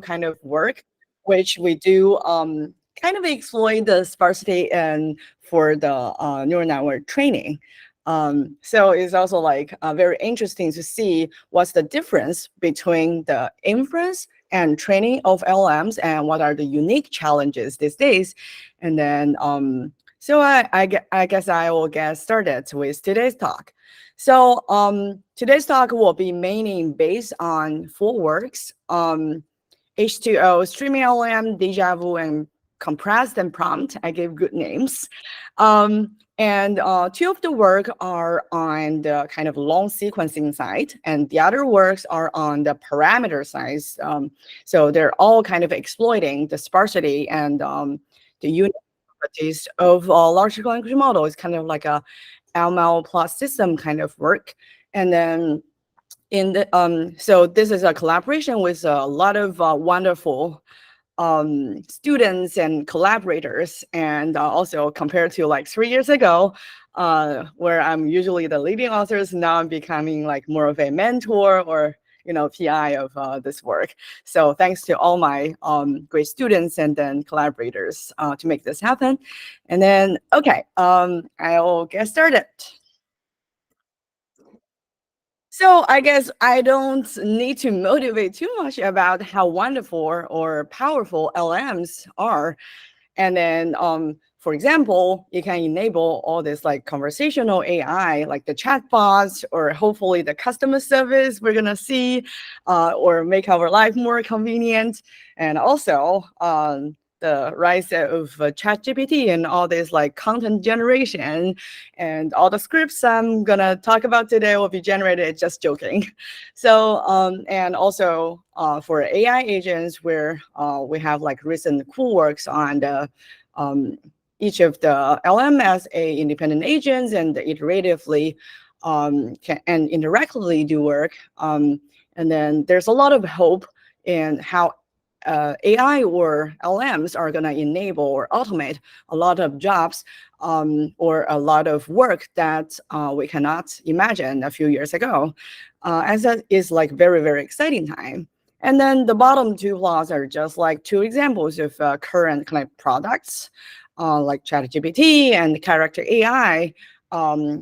kind of work, which we do kind of exploit the sparsity and for the neural network training. So it's also like very interesting to see what's the difference between the inference and training of LLMs and what are the unique challenges these days. And then, so I guess I will get started with today's talk. So today's talk will be mainly based on 4 works, H2O, StreamingLM, Deja Vu, and Compressed and Prompt. I gave good names. And 2 of the work are on the kind of long sequencing side, and the other works are on the parameter side. So they're all kind of exploiting the sparsity and the unit properties of a large language model. It's kind of like a ML plus system kind of work. And then in the so this is a collaboration with a lot of wonderful students and collaborators, and also compared to like 3 years ago, where I'm usually the leading authors, now I'm becoming like more of a mentor or PI of this work. So thanks to all my great students and then collaborators to make this happen. And then, okay, I'll get started. So I guess I don't need to motivate too much about how wonderful or powerful LMs are. And then, for example, you can enable all this like conversational AI, like the chatbots, or hopefully the customer service we're gonna see, or make our life more convenient. And also, the rise of ChatGPT and all this like content generation, and all the scripts I'm gonna talk about today will be generated, just joking. So and also for AI agents, where we have like recent cool works on the each of the LM as a independent agents and iteratively can and indirectly do work. And then there's a lot of hope in how AI or LMs are going to enable or automate a lot of jobs or a lot of work that we cannot imagine a few years ago. As that is like very, very exciting time. And then the bottom 2 plots are just like 2 examples of current kind of products like ChatGPT and Character AI,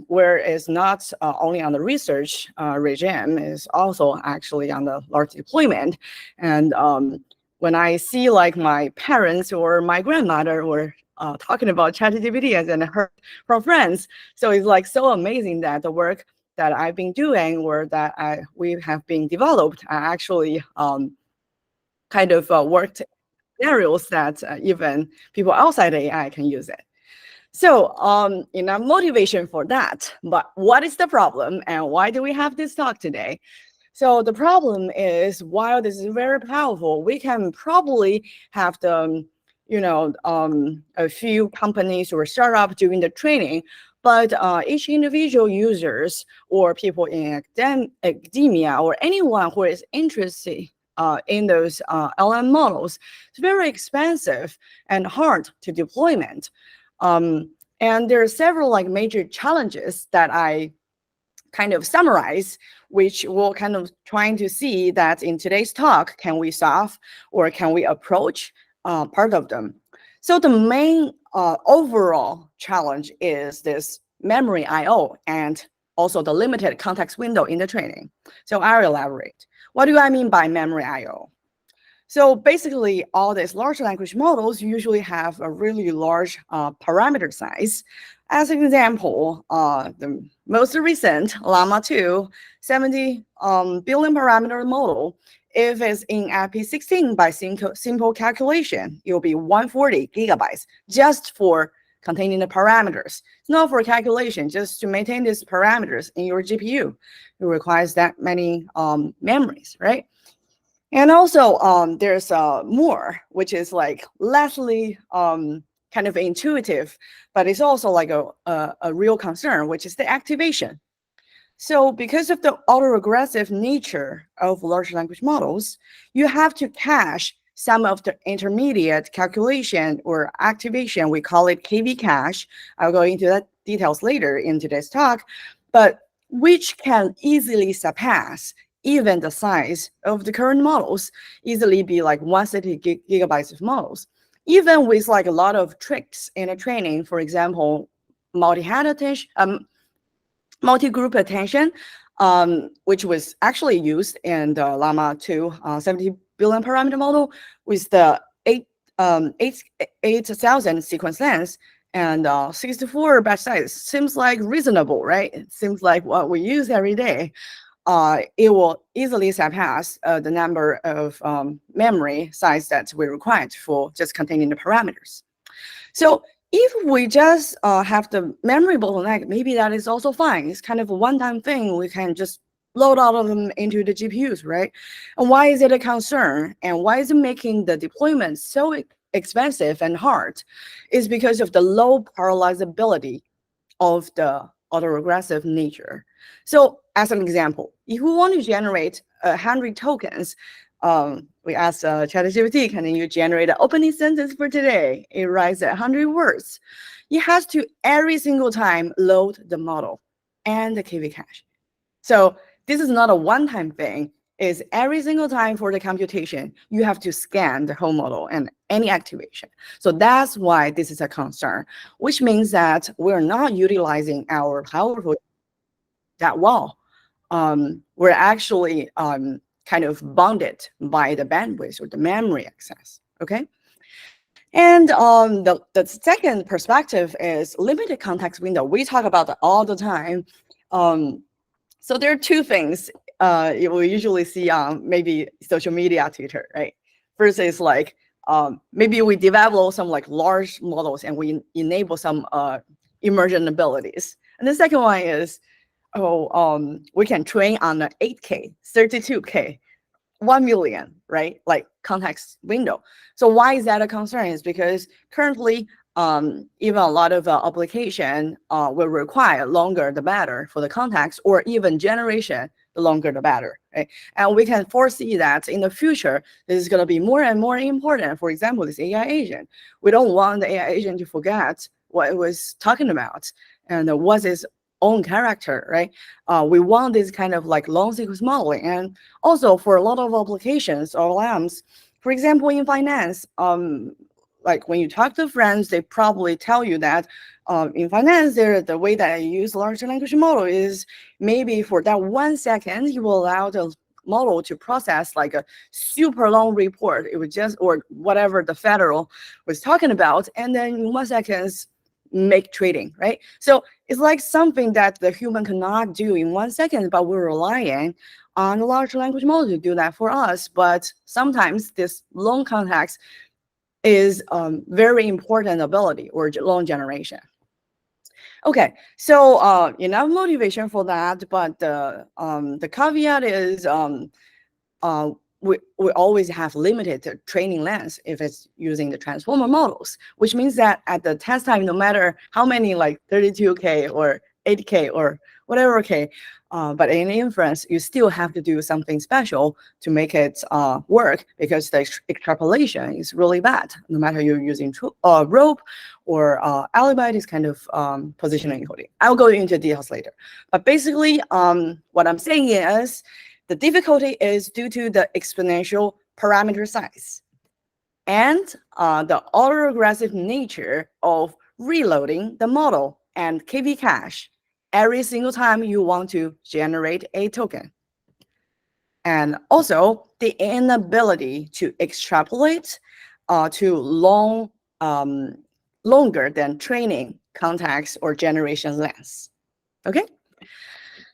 where it's not only on the research regime, is also actually on the large deployment. And when I see like my parents or my grandmother were talking about ChatGPT and heard from friends, so it's like so amazing that the work that I've been doing or that we have been developed actually kind of worked scenarios that even people outside AI can use it. So enough motivation for that. But what is the problem and why do we have this talk today? So the problem is, while this is very powerful, we can probably have the, a few companies or startups doing the training, but each individual users or people in academia or anyone who is interested in those LM models, it's very expensive and hard to deployment. And there are several like major challenges that I kind of summarize, which we'll kind of trying to see that in today's talk, can we solve or can we approach part of them? So the main overall challenge is this memory I/O and also the limited context window in the training. So I'll elaborate. What do I mean by memory I/O? So basically, all these large language models usually have a really large parameter size. As an example, the most recent Llama 2 70 billion parameter model, if it's in IP16 by simple calculation, it will be 140 gigabytes just for containing the parameters. It's not for calculation, just to maintain these parameters in your GPU. It requires that many memories, right? And also, there's more, which is like lessly kind of intuitive, but it's also like a real concern, which is the activation. So because of the autoregressive nature of large language models, you have to cache some of the intermediate calculation or activation. We call it KV cache. I'll go into that details later in today's talk, but which can easily surpass even the size of the current models, easily be like 160 gigabytes of models. Even with like a lot of tricks in the training, for example, multi-head attention, multi-group attention, which was actually used in the Llama 2 70 billion parameter model with the 8,000 sequence length and 64 batch size. Seems like reasonable, right? It seems like what we use every day. It will easily surpass the number of memory size that we required for just containing the parameters. So if we just have the memory bottleneck, maybe that is also fine. It's kind of a one-time thing. We can just load all of them into the GPUs, right? And why is it a concern? And why is it making the deployment so expensive and hard? Is because of the low parallelizability of the autoregressive nature. So as an example, if we want to generate 100 tokens, we asked ChatGPT, can you generate an opening sentence for today? It writes 100 words. It has to every single time load the model and the KV cache. So this is not a one-time thing. It's every single time for the computation, you have to scan the whole model and any activation. So that's why this is a concern, which means that we're not utilizing our powerful that well. We're actually kind of bounded by the bandwidth or the memory access, okay? And the second perspective is limited context window. We talk about that all the time. So there are two things you will usually see on maybe social media, Twitter, right? First is like, maybe we develop some like large models and we enable some emergent abilities. And the second one is, we can train on an 8K, 32K, 1 million, right? Like context window. So why is that a concern? Is because currently, even a lot of application will require longer the better for the context, or even generation, the longer the better, right? And we can foresee that in the future, this is going to be more and more important. For example, this AI agent. We don't want the AI agent to forget what it was talking about and what's its own character, right? We want this kind of like long sequence modeling. And also for a lot of applications or LLMs, for example, in finance, like when you talk to friends, they probably tell you that in finance, the way that I use large language model is maybe for that 1 second, you will allow the model to process like a super long report. It would just, or whatever the federal was talking about, and then in 1 second, make trading, right? So it's like something that the human cannot do in 1 second, but we're relying on a large language model to do that for us. But sometimes this long context is very important ability or long generation. Okay, so enough motivation for that, but the caveat is we always have limited training length if it's using the transformer models, which means that at the test time, no matter how many like 32K or 8K or whatever K, but in inference, you still have to do something special to make it work, because the extrapolation is really bad. No matter you're using rope or alibi, is kind of positional encoding. I'll go into details later. But basically, what I'm saying is the difficulty is due to the exponential parameter size and the autoregressive nature of reloading the model and KV cache every single time you want to generate a token. And also the inability to extrapolate to longer than training context or generation lengths. Okay?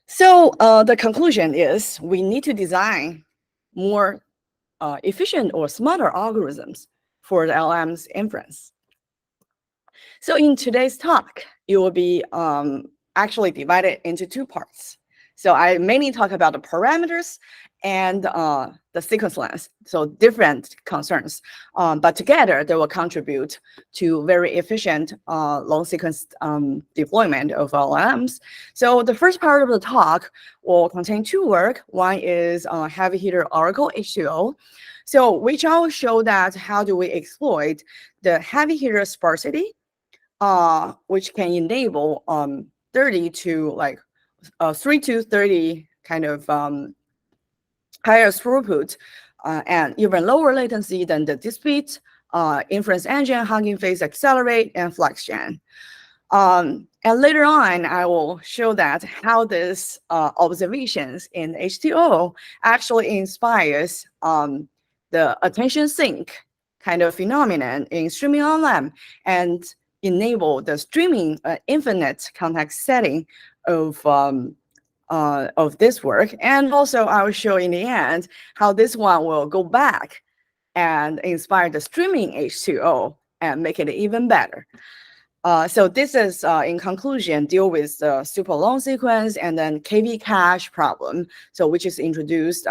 So the conclusion is we need to design more efficient or smarter algorithms for the LLM's inference. So in today's talk, it will be actually divided into two parts. So I mainly talk about the parameters and the sequence length, so different concerns. But together, they will contribute to very efficient long sequence deployment of LLMs. So the first part of the talk will contain two work. One is heavy hitter Oracle H2O. So which I will show that how do we exploit the heavy hitter sparsity, which can enable 30 to like 3 to 30 kind of higher throughput, and even lower latency than the DeepSpeed inference engine, Hugging Face Accelerate, and FlexGen. And later on, I will show that how this observations in H2O actually inspires the attention sink kind of phenomenon in StreamingLM and enable the streaming infinite context setting of this work. And also, I will show in the end how this one will go back and inspire the streaming H2O and make it even better. So this is, in conclusion, deal with the super long sequence and then KV cache problem, so which is introduced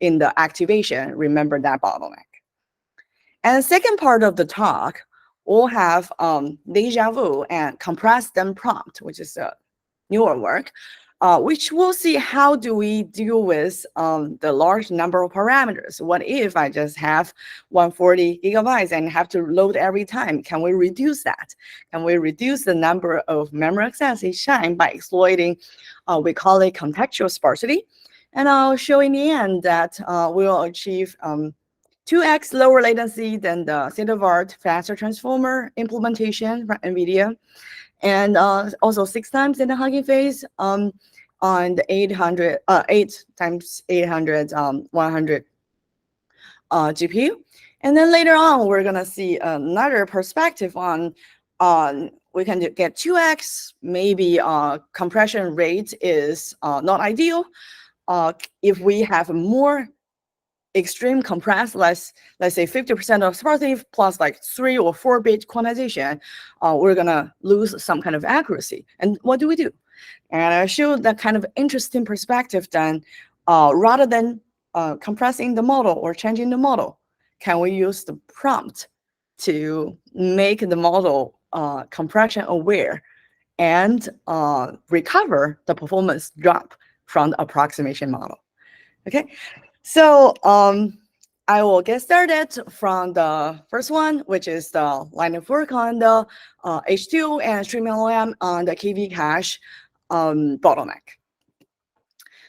in the activation, remember that bottleneck. And the second part of the talk, we'll have deja vu and compressed them prompt, which is a newer work, which we'll see how do we deal with the large number of parameters. What if I just have 140 gigabytes and have to load every time? Can we reduce that? Can we reduce the number of memory access each time by exploiting, we call it contextual sparsity? And I'll show in the end that we'll achieve 2x lower latency than the state-of-art faster transformer implementation from NVIDIA, and also 6 times in the Hugging Face on the 8 times 800 100 GPU. And then later on, we're gonna see another perspective on we can get 2x, maybe compression rate is not ideal. If we have more extreme compressed, let's say 50% of sparsity plus like 3 or 4 bit quantization, we're gonna lose some kind of accuracy. And what do we do? And I showed that kind of interesting perspective then, rather than compressing the model or changing the model, can we use the prompt to make the model compression aware and recover the performance drop from the approximation model? Okay. So I will get started from the first one, which is the line of work on the H2 and StreamingLM on the KV cache bottleneck.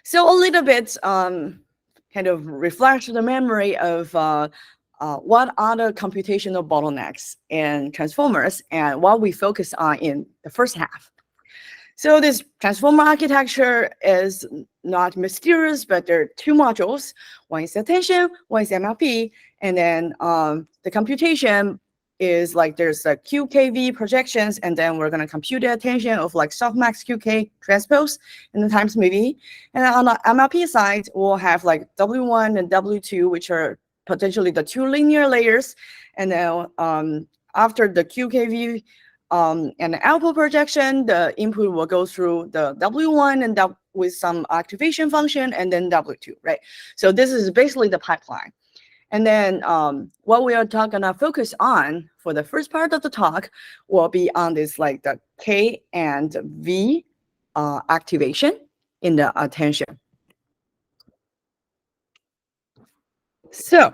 So a little bit kind of refresh the memory of what are the computational bottlenecks in transformers and what we focus on in the first half. So this transformer architecture is not mysterious, but there are 2 modules. One is attention, one is MLP, and then the computation is like there's a QKV projections, and then we're gonna compute the attention of like softmax QK transpose and then times MV. And then on the MLP side, we'll have like W1 and W2, which are potentially the 2 linear layers. And then after the QKV and the output projection, the input will go through the W1 and with some activation function, and then W2, right? So this is basically the pipeline. And then what we are gonna focus on for the first part of the talk will be on this like the K and V activation in the attention. So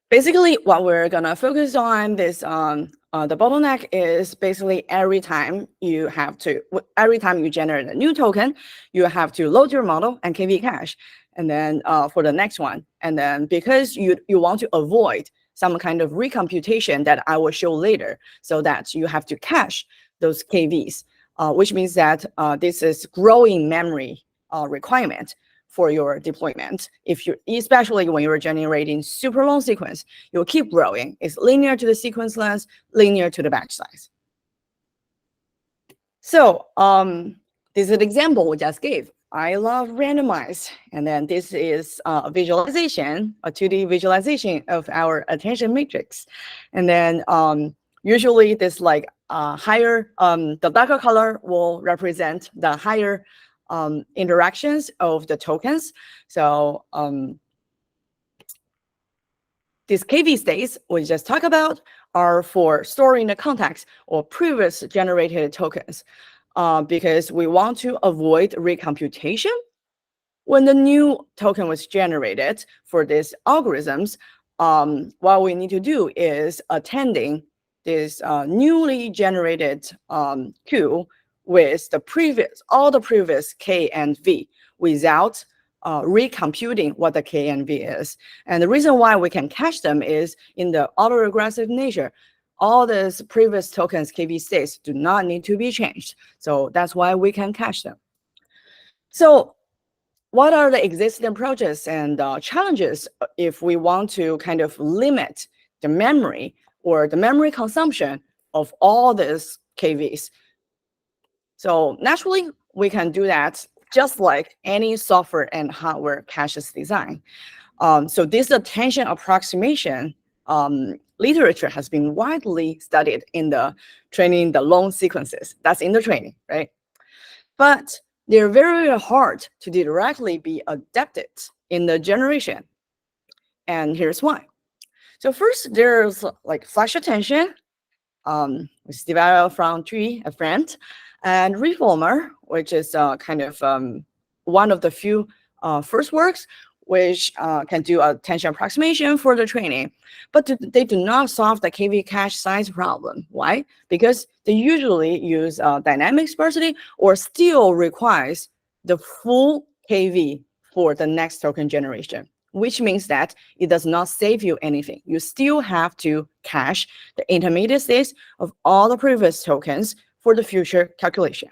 basically, what we're gonna focus on this the bottleneck is basically every time you generate a new token, you have to load your model and KV cache, and then for the next one, and then because you want to avoid some kind of recomputation that I will show later, so that you have to cache those KVs, which means that this is growing memory requirement for your deployment. Especially when you're generating super long sequence, you'll keep growing. It's linear to the sequence length, linear to the batch size. So this is an example we just gave. I love randomized, and then this is a visualization, a 2D visualization of our attention matrix. And then usually this like higher, the darker color will represent the higher interactions of the tokens. So these KV states we just talked about are for storing the context or previous generated tokens, because we want to avoid recomputation when the new token was generated for these algorithms. What we need to do is attending this newly generated queue with all the previous K and V without recomputing what the K and V is. And the reason why we can cache them is in the autoregressive nature. All these previous tokens, KV states, do not need to be changed. So that's why we can cache them. So what are the existing approaches and challenges if we want to kind of limit the memory or the memory consumption of all these KVs? So naturally, we can do that just like any software and hardware caches design. So this attention approximation literature has been widely studied in the training the long sequences. That's in the training, right? But they're very, very hard to directly be adapted in the generation. And here's why. So first, there's like flash attention, which is developed from Tree, a friend, and reformer, which is kind of one of the few first works which can do attention approximation for the training. But they do not solve the KV cache size problem. Why? Because they usually use dynamic sparsity or still requires the full KV for the next token generation, which means that it does not save you anything. You still have to cache the intermediate states of all the previous tokens for the future calculation.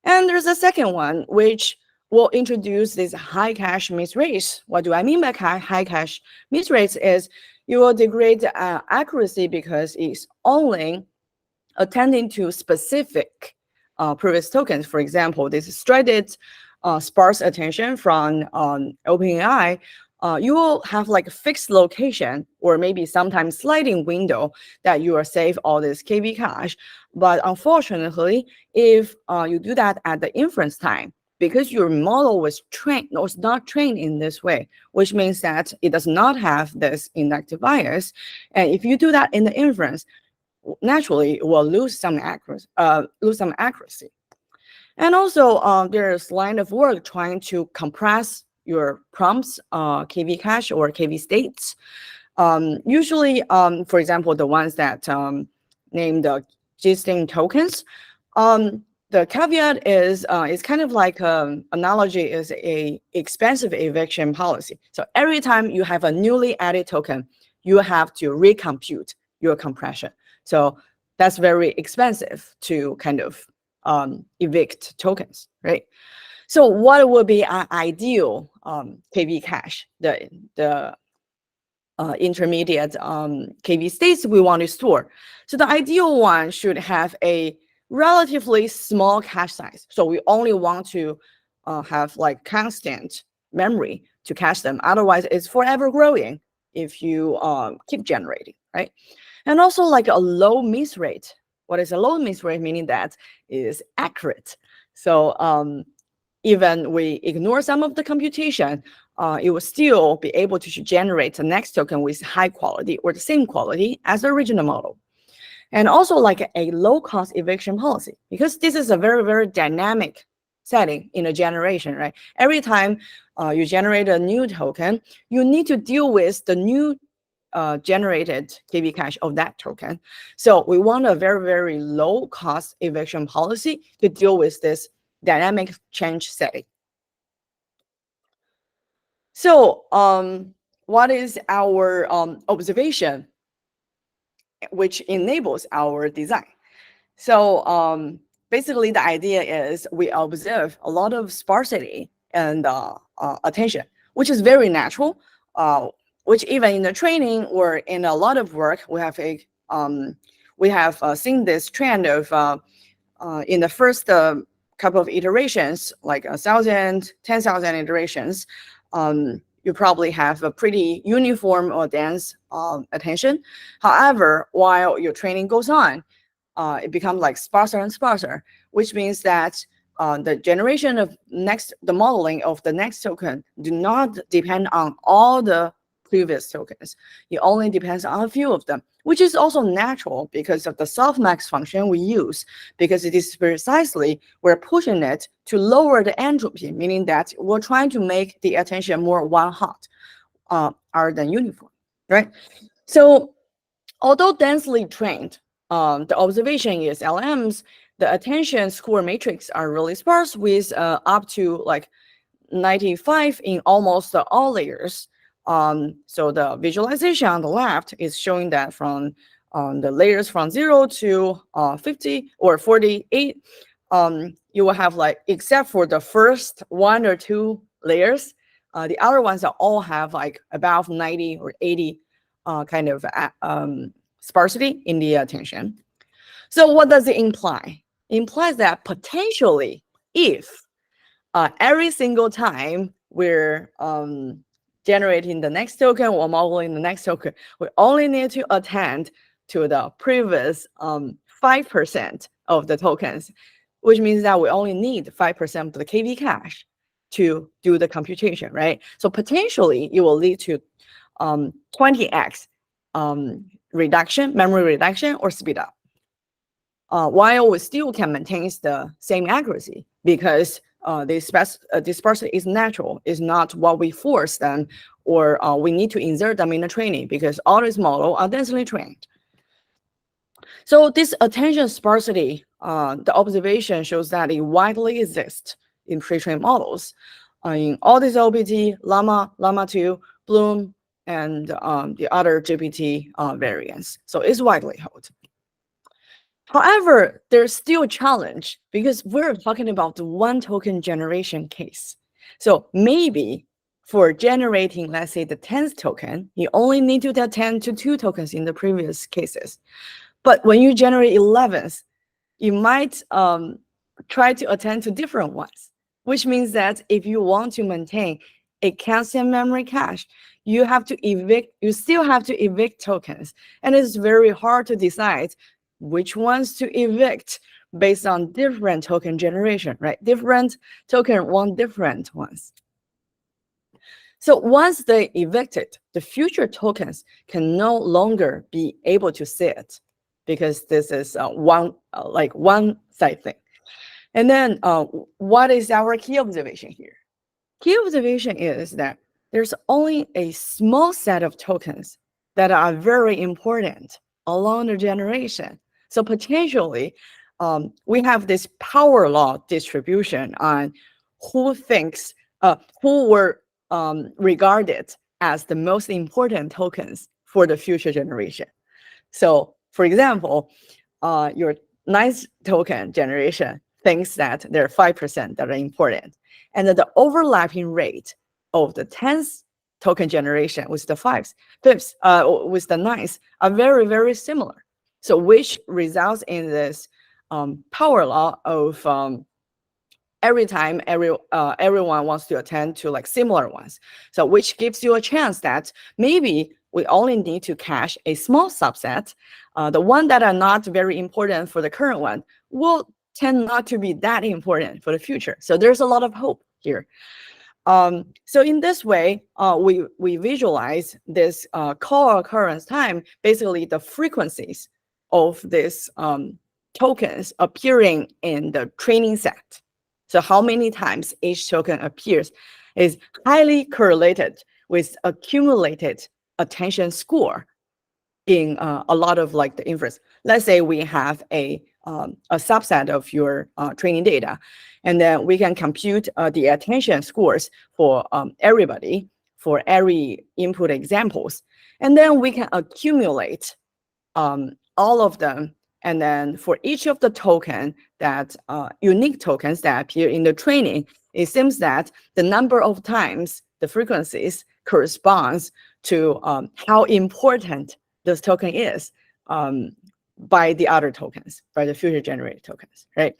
And there's a second one, which will introduce this high cache miss rates. What do I mean by high cache miss rates is you will degrade accuracy because it's only attending to specific previous tokens. For example, this threaded sparse attention from OpenAI, you will have like a fixed location or maybe sometimes sliding window that you will save all this KV cache. But unfortunately, if you do that at the inference time, because your model was not trained in this way, which means that it does not have this inductive bias. And if you do that in the inference, naturally it will lose some accuracy. And also, there's line of work trying to compress your prompts, KV cache or KV states. Usually, for example, the ones that named gisting tokens, the caveat is it's kind of like analogy is a expensive eviction policy. So every time you have a newly added token, you have to recompute your compression. So that's very expensive to kind of evict tokens, right? So what would be an ideal KV cache, the intermediate KV states we want to store? So the ideal one should have a relatively small cache size. So we only want to have like constant memory to cache them. Otherwise, it's forever growing if you keep generating, right? And also like a low miss rate. What is a low miss rate? Meaning that it is accurate. So even we ignore some of the computation, it will still be able to generate the next token with high quality or the same quality as the original model. And also like a low-cost eviction policy, because this is a very, very dynamic setting in a generation, right? Every time you generate a new token, you need to deal with the new generated KV cache of that token. So we want a very, very low-cost eviction policy to deal with this dynamic change setting. So what is our observation which enables our design? So basically the idea is we observe a lot of sparsity and attention, which is very natural, which even in the training or in a lot of work, we have seen this trend of in the first couple of iterations, like 1,000, 10,000 iterations, you probably have a pretty uniform or dense attention. However, while your training goes on, it becomes like sparser and sparser, which means that the generation of the modeling of the next token do not depend on all the previous tokens. It only depends on a few of them, which is also natural because of the softmax function we use, because it is precisely we're pushing it to lower the entropy, meaning that we're trying to make the attention more one-hot rather than uniform, right? So although densely trained, the observation is LLMs the attention score matrix are really sparse with up to like 95 in almost all layers. So the visualization on the left is showing that from the layers from 0 to 50 or 48, you will have like, except for the first 1 or 2 layers, the other ones are all have like above 90 or 80 kind of sparsity in the attention. So what does it imply? It implies that potentially, if every single time we're generating the next token or modeling the next token, we only need to attend to the previous 5% of the tokens, which means that we only need 5% of the KV cache to do the computation, right? So potentially it will lead to 20x reduction, memory reduction, or speed up. While we still can maintain the same accuracy, because this sparsity is natural, is not what we force them, or we need to insert them in the training, because all these models are densely trained. So this attention sparsity, the observation shows that it widely exists in pre-trained models. In all these OPT, Llama, Llama 2, Bloom, and the other GPT variants. So it's widely held. However, there's still a challenge because we're talking about the one token generation case. So maybe for generating, let's say, the 10th token, you only need to attend to 2 tokens in the previous cases. But when you generate 11th, you might try to attend to different ones, which means that if you want to maintain a constant memory cache, you have to evict, you still have to evict tokens. And it's very hard to decide which ones to evict based on different token generation, right? Different token want different ones. So once they evicted, the future tokens can no longer be able to see it, because this is one side thing. And then what is our key observation here? Key observation is that there's only a small set of tokens that are very important along the generation. So potentially, we have this power law distribution on who thinks, who were regarded as the most important tokens for the future generation. So for example, your 9th token generation thinks that there are 5% that are important. And that the overlapping rate of the 10th token generation with the 5th, with the 9th are very, very similar. So which results in this power law of every time everyone wants to attend to like similar ones. So which gives you a chance that maybe we only need to cache a small subset. The one that are not very important for the current one will tend not to be that important for the future. So there's a lot of hope here. So in this way, we visualize this call occurrence time, basically the frequencies of these tokens appearing in the training set. So how many times each token appears is highly correlated with accumulated attention score in a lot of like the inference. Let's say we have a subset of your training data, and then we can compute the attention scores for everybody, for every input examples. And then we can accumulate all of them. And then for each of the token that unique tokens that appear in the training, it seems that the number of times the frequencies corresponds to how important this token is by the other tokens, by the future generated tokens, right?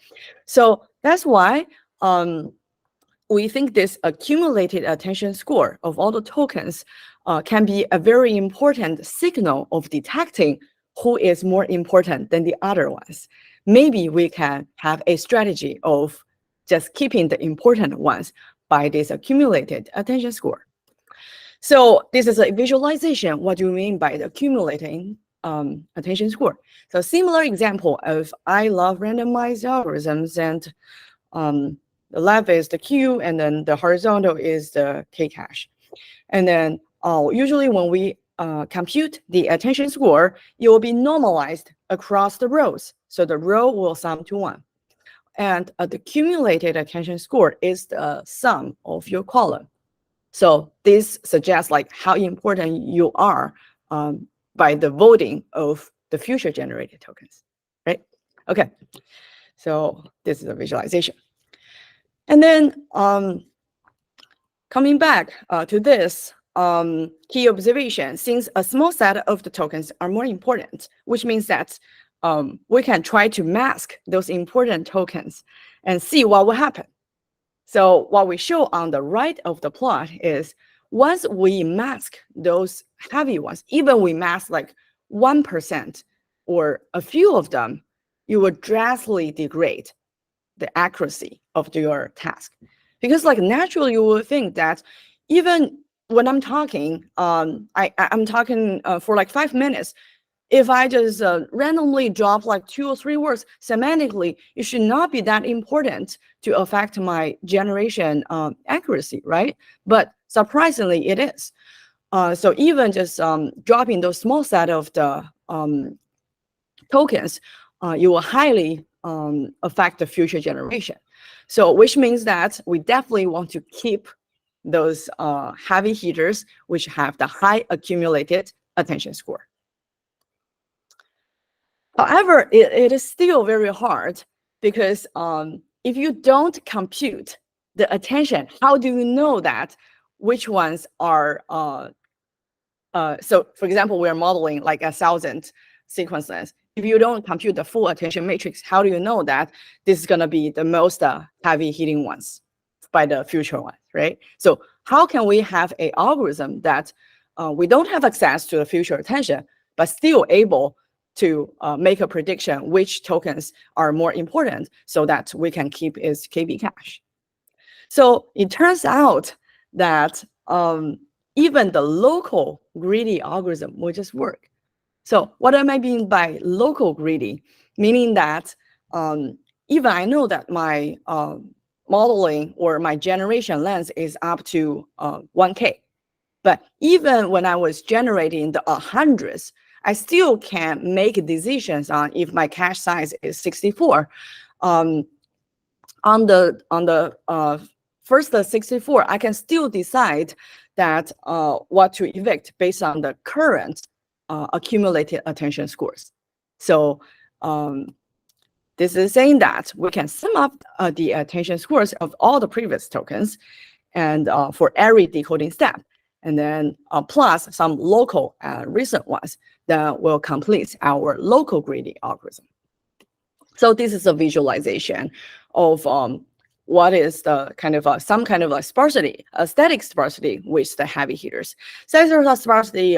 So that's why we think this accumulated attention score of all the tokens can be a very important signal of detecting who is more important than the other ones. Maybe we can have a strategy of just keeping the important ones by this accumulated attention score. So this is a visualization. What do you mean by the accumulating attention score? So similar example of I love randomized algorithms, and the left is the Q, and then the horizontal is the K cache. And then usually when we compute the attention score, it will be normalized across the rows. So the row will sum to 1. And the cumulated attention score is the sum of your column. So this suggests like how important you are by the voting of the future generated tokens, right? Okay, so this is a visualization. And then coming back to this key observation, since a small set of the tokens are more important, which means that we can try to mask those important tokens and see what will happen. So what we show on the right of the plot is once we mask those heavy ones, even we mask like 1% or a few of them, you will drastically degrade the accuracy of your task. Because like naturally you will think that even when I'm talking, I'm talking for like 5 minutes, if I just randomly drop like 2 or 3 words semantically, it should not be that important to affect my generation accuracy, right? But surprisingly, it is. So even just dropping those small set of the tokens, you will highly affect the future generation. So which means that we definitely want to keep those heavy hitters which have the high accumulated attention score. However, it is still very hard because if you don't compute the attention, how do you know that which ones are, so for example, we're modeling like 1,000 sequences. If you don't compute the full attention matrix, how do you know that this is gonna be the most heavy hitting ones by the future ones, right? So how can we have an algorithm that we don't have access to the future attention, but still able to make a prediction which tokens are more important so that we can keep its KB cache. So it turns out that even the local greedy algorithm will just work. So what am I mean by local greedy? Meaning that even I know that my modeling or my generation length is up to 1K. But even when I was generating the hundreds, I still can make decisions on if my cache size is 64. On the first 64, I can still decide that what to evict based on the current accumulated attention scores. So this is saying that we can sum up the attention scores of all the previous tokens and for every decoding step, and then plus some local recent ones that will complete our local greedy algorithm. So this is a visualization of what is the kind of some kind of a sparsity, a static sparsity with the heavy hitters. Static sparsity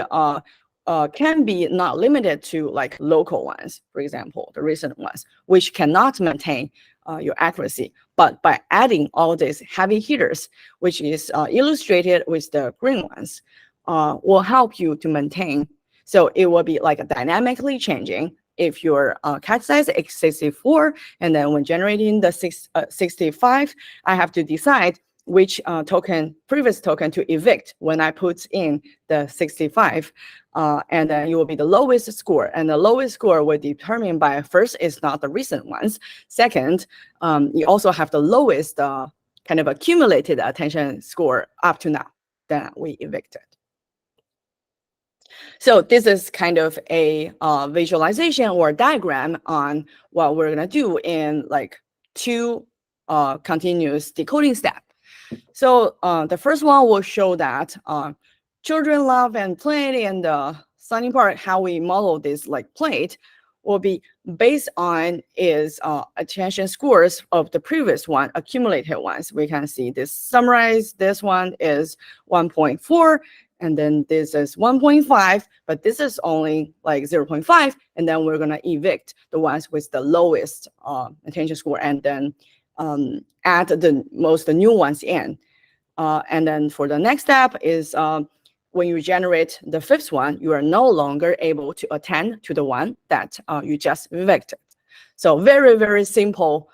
can be not limited to like local ones, for example, the recent ones, which cannot maintain your accuracy. But by adding all these heavy hitters, which is illustrated with the green ones, will help you to maintain. So it will be like dynamically changing. If your cache size is 64, and then when generating the 65, I have to decide which previous token to evict when I put in the 65. And then it will be the lowest score. And the lowest score will determine by first, it's not the recent ones. Second, you also have the lowest kind of accumulated attention score up to now that we evicted. So this is kind of a visualization or diagram on what we're gonna do in like 2 continuous decoding steps. So the first one will show that children love and play, and the sunny part, how we model this like plate, will be based on is attention scores of the previous one, accumulated ones. We can see this summarized. This one is 1.4, and then this is 1.5, but this is only like 0.5, and then we're gonna evict the ones with the lowest attention score, and then add the new ones in. And then for the next step is when you generate the 5th one, you are no longer able to attend to the one that you just evicted. So very, very simple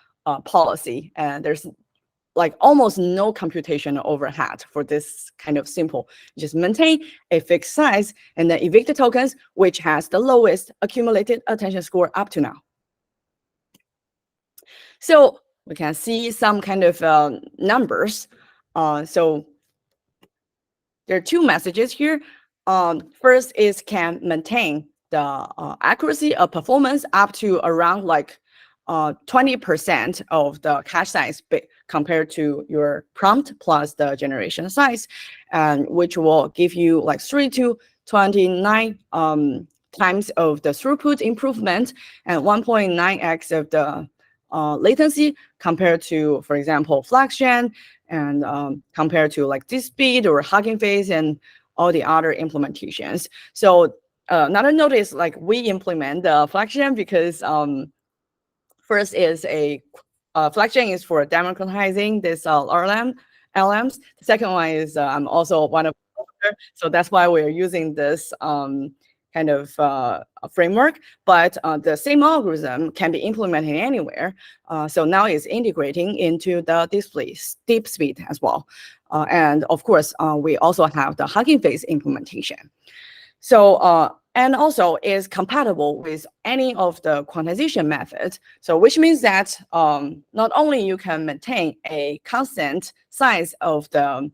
policy, and there's like almost no computational overhead for this kind of simple. You just maintain a fixed size and then evict the tokens, which has the lowest accumulated attention score up to now. So we can see some kind of numbers. So there are two messages here. First is can maintain the accuracy of performance up to around like 20% of the cache size compared to your prompt plus the generation size, and which will give you like 3 to 29 times of the throughput improvement and 1.9x of the latency compared to, for example, FlexGen, and compared to like DeepSpeed or Hugging Face and all the other implementations. So another note is like we implement the FlexGen because first is FlexGen is for democratizing this LLMs. The second one is I'm also one of them, so that's why we're using this kind of framework, but the same algorithm can be implemented anywhere. So now it's integrating into the DeepSpeed as well. And of course, we also have the Hugging Face implementation. So, and also is compatible with any of the quantization methods. So which means that not only you can maintain a constant size of the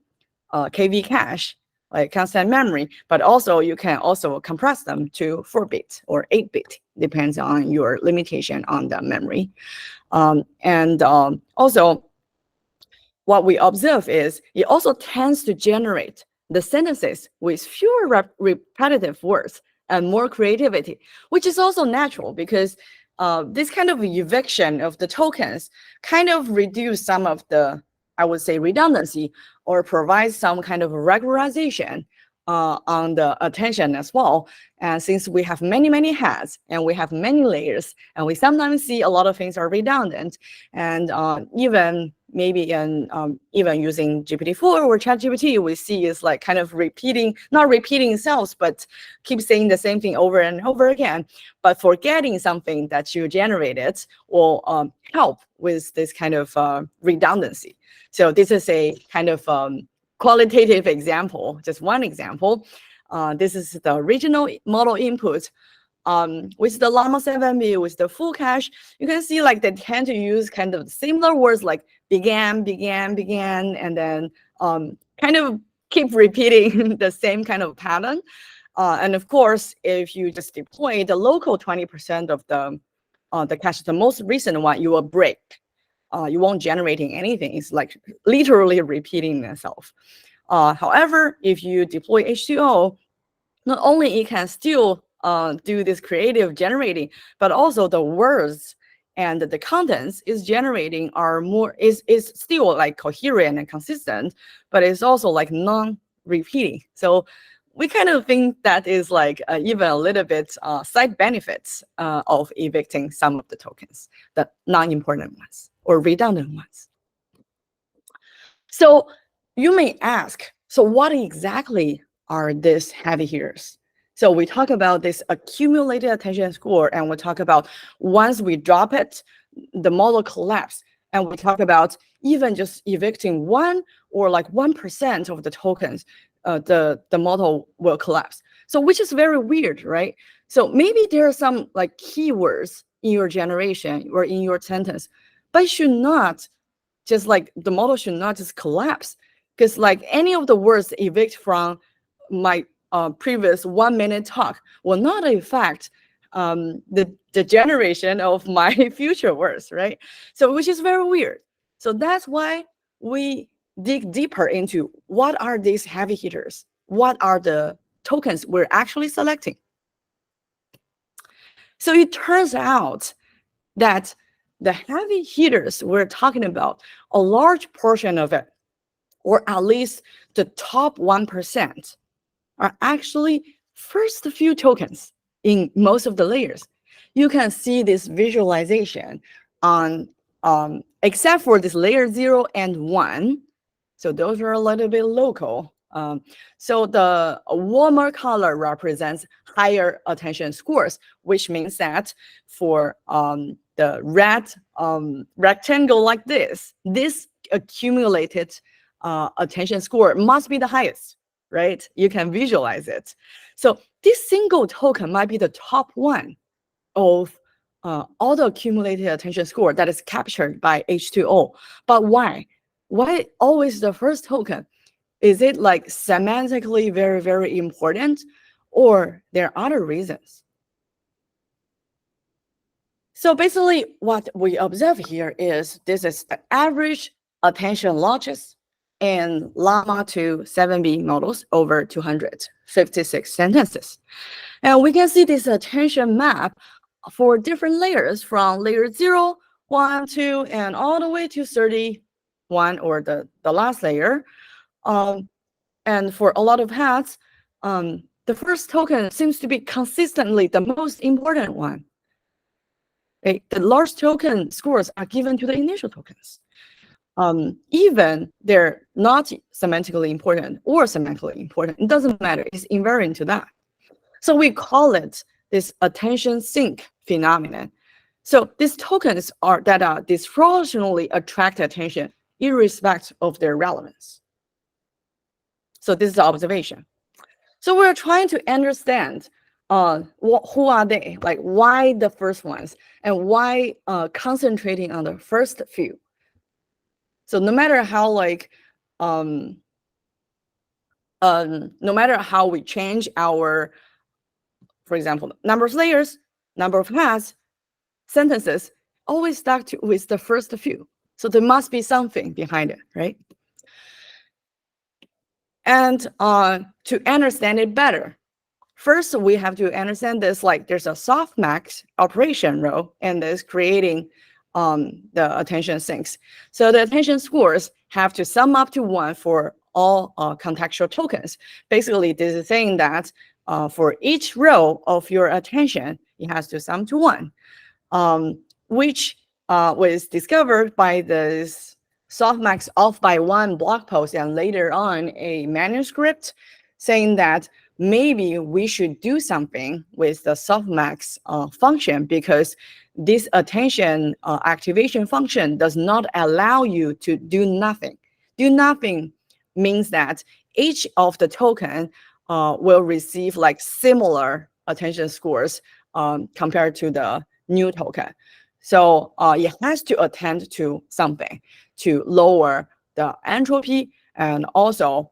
KV cache, like constant memory, but also you can also compress them to 4-bit or 8-bit, depends on your limitation on the memory. Also, what we observe is it also tends to generate the sentences with fewer repetitive words and more creativity, which is also natural because this kind of eviction of the tokens kind of reduce some of the, I would say, redundancy or provide some kind of regularization on the attention as well. And since we have many heads and we have many layers, and we sometimes see a lot of things are redundant, and even maybe in even using GPT-4 or ChatGPT, we see is like kind of not repeating itself, but keep saying the same thing over and over again. But forgetting something that you generated will help with this kind of redundancy. So this is a kind of qualitative example, just one example. This is the original model input. With the Llama 7B, with the full cache, you can see like they tend to use kind of similar words like began, and then kind of keep repeating the same kind of pattern. And of course, if you just deploy the local 20% of the cache, the most recent one, you will break. You won't generating anything. It's like literally repeating itself. However, if you deploy H2O, not only it can still do this creative generating, but also the words and the contents is generating are is still like coherent and consistent, but it's also like non-repeating. So we kind of think that is like even a little bit side benefits of evicting some of the tokens, the non-important ones or redundant ones. So you may ask, so what exactly are these heavy hitters? So we talk about this accumulated attention score, and we talk about once we drop it, the model collapse. And we talk about even just evicting 1 or like 1% of the tokens, the model will collapse. So which is very weird, right? So maybe there are some like keywords in your generation or in your sentence, but it should not just like the model should not just collapse, because like any of the words evict from my previous 1-minute talk will not affect the generation of my future words, right? So which is very weird. So that's why we dig deeper into what are these heavy hitters? What are the tokens we're actually selecting? So it turns out that the heavy hitters we're talking about, a large portion of it, or at least the top 1%, are actually first few tokens in most of the layers. You can see this visualization on, except for this layer 0 and 1. So those are a little bit local. So the warmer color represents higher attention scores, which means that for the red rectangle like this accumulated attention score must be the highest, right? You can visualize it. So this single token might be the top one of all the accumulated attention score that is captured by H2O. But why? Why always the first token? Is it like semantically very, very important, or there are other reasons? So basically what we observe here is this is the average attention losses in Llama 2 7B models over 256 sentences. And we can see this attention map for different layers from layer 0, 1, 2, and all the way to 31, or the last layer. And for a lot of hats, the first token seems to be consistently the most important one. Okay? The large token scores are given to the initial tokens. Even they're not semantically important or semantically important, it doesn't matter, it's invariant to that. So we call it this attention sink phenomenon. So these tokens are disproportionately attract attention irrespective of their relevance. So this is the observation. So we're trying to understand who are they, like why the first ones, and why concentrating on the first few. So no matter how no matter how we change our, for example, number of layers, number of hats, sentences, always stuck with the first few. So there must be something behind it, right? And to understand it better, first we have to understand this, like there's a softmax operation row, and this creating the attention sinks. So the attention scores have to sum up to 1 for all contextual tokens. Basically, this is saying that for each row of your attention, it has to sum to 1, which was discovered by this softmax off by 1 blog post, and later on a manuscript saying that maybe we should do something with the softmax function, because this attention activation function does not allow you to do nothing. Do nothing means that each of the token will receive like similar attention scores compared to the new token. So it has to attend to something to lower the entropy, and also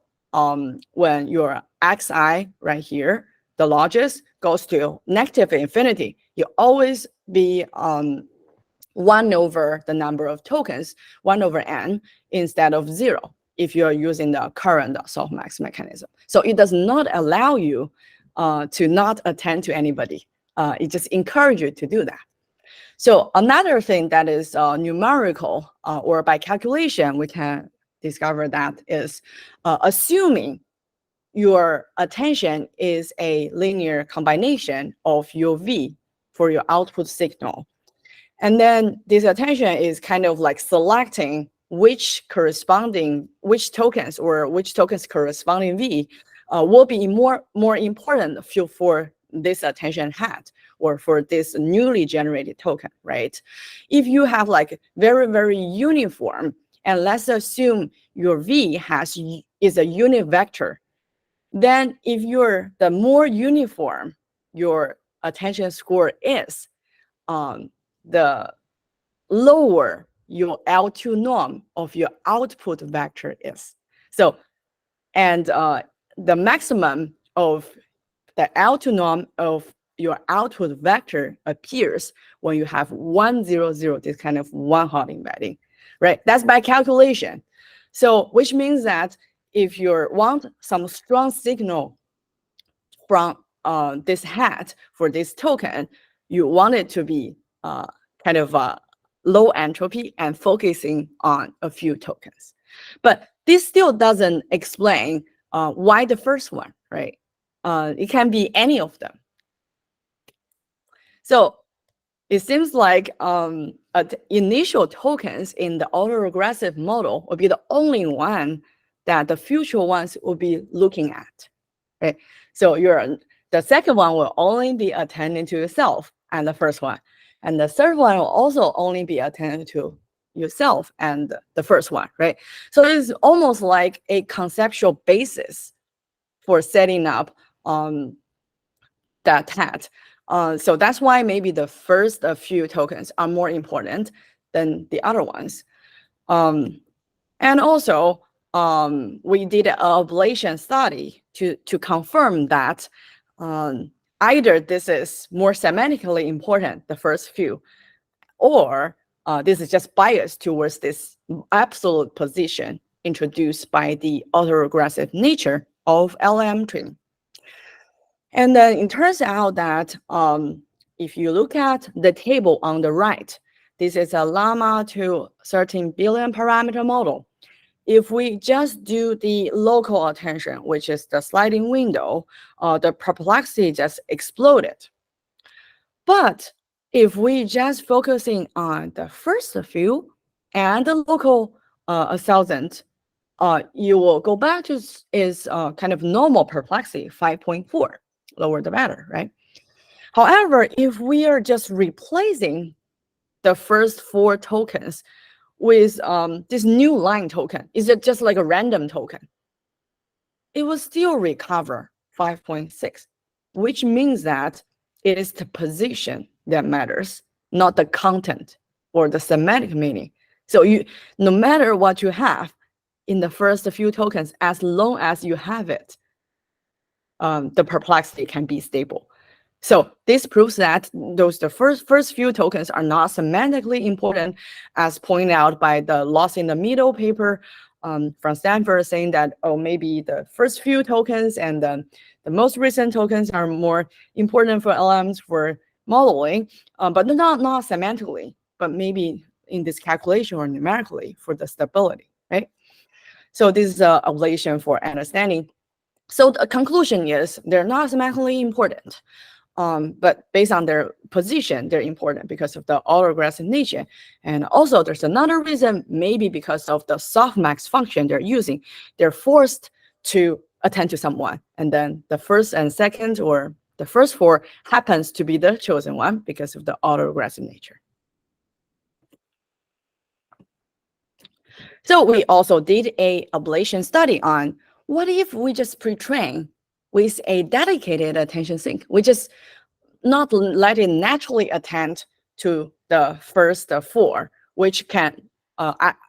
when your xi right here, the largest, goes to negative infinity, you always be 1 over the number of tokens, 1 over n, instead of 0, if you're using the current softmax mechanism. So it does not allow you to not attend to anybody. It just encourages you to do that. So another thing that is numerical or by calculation, we can discover that is assuming your attention is a linear combination of your V for your output signal. And then this attention is kind of like selecting which tokens corresponding V will be more important for this attention hat, or for this newly generated token, right? If you have like very, very uniform, and let's assume your V is a unit vector, then if the more uniform your attention score is, the lower your L2 norm of your output vector is. So, and the maximum of the L2 norm of your output vector appears when you have 1, 0, 0, this kind of one-hot embedding, right? That's by calculation. So, which means that if you want some strong signal from this hat for this token, you want it to be kind of low entropy and focusing on a few tokens. But this still doesn't explain why the first one, right? It can be any of them. So it seems like initial tokens in the autoregressive model will be the only one that the future ones will be looking at. Okay, so the second one will only be attending to yourself and the first one, and the third one will also only be attending to yourself and the first one, right? So it's almost like a conceptual basis for setting up that hat. So that's why maybe the first few tokens are more important than the other ones. And also, we did an ablation study to confirm that either this is more semantically important, the first few, or this is just biased towards this absolute position introduced by the autoregressive nature of LLM training. And then it turns out that if you look at the table on the right, this is a llama to 13 billion parameter model. If we just do the local attention, which is the sliding window, the perplexity just exploded. But if we just focusing on the first few and the local 1,000, you will go back to is kind of normal perplexity, 5.4, lower the better, right? However, if we are just replacing the first 4 tokens with this new line token, is it just like a random token? It will still recover 5.6, which means that it is the position that matters, not the content or the semantic meaning. So no matter what you have in the first few tokens, as long as you have it, the perplexity can be stable. So this proves that the first few tokens are not semantically important, as pointed out by the Lost in the Middle paper from Stanford, saying that, oh, maybe the first few tokens and the most recent tokens are more important for LLMs for modeling, but not semantically, but maybe in this calculation or numerically for the stability, right? So this is an ablation for understanding. So the conclusion is they're not semantically important. But based on their position, they're important because of the autoregressive nature. And also there's another reason, maybe because of the softmax function they're using. They're forced to attend to someone. And then the first and second, or the first 4 happens to be the chosen one because of the autoregressive nature. So we also did a ablation study on what if we just pre-train with a dedicated attention sink. We just not let it naturally attend to the first 4, which can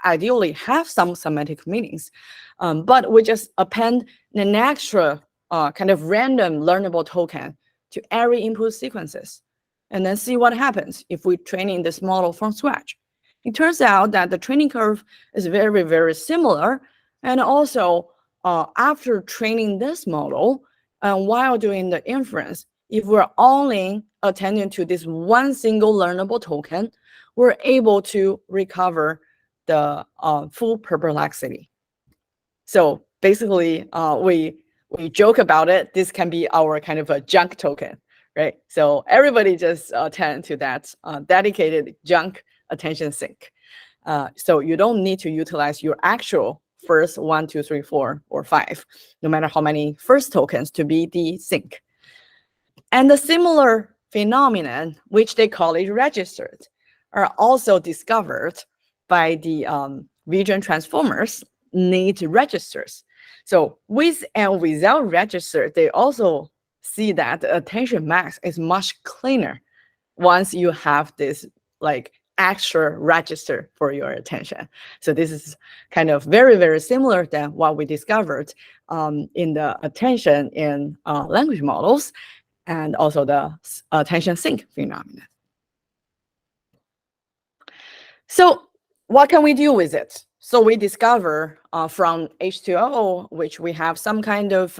ideally have some semantic meanings. But we just append an extra kind of random learnable token to every input sequences, and then see what happens if we training this model from scratch. It turns out that the training curve is very, very similar. And also, after training this model, while doing the inference, if we're only attending to this one single learnable token, we're able to recover the full perplexity. So basically, we joke about it. This can be our kind of a junk token, right? So everybody just attend to that dedicated junk attention sink. So you don't need to utilize your actual first 1, 2, 3, 4, or 5, no matter how many first tokens to be the sink. And the similar phenomenon, which they call it registered, are also discovered by the region transformers need registers. So with and without register, they also see that the attention max is much cleaner once you have this like extra register for your attention. So this is kind of very, very similar than what we discovered in the attention in language models, and also the attention sink phenomenon. So what can we do with it? So we discover from H2O, which we have some kind of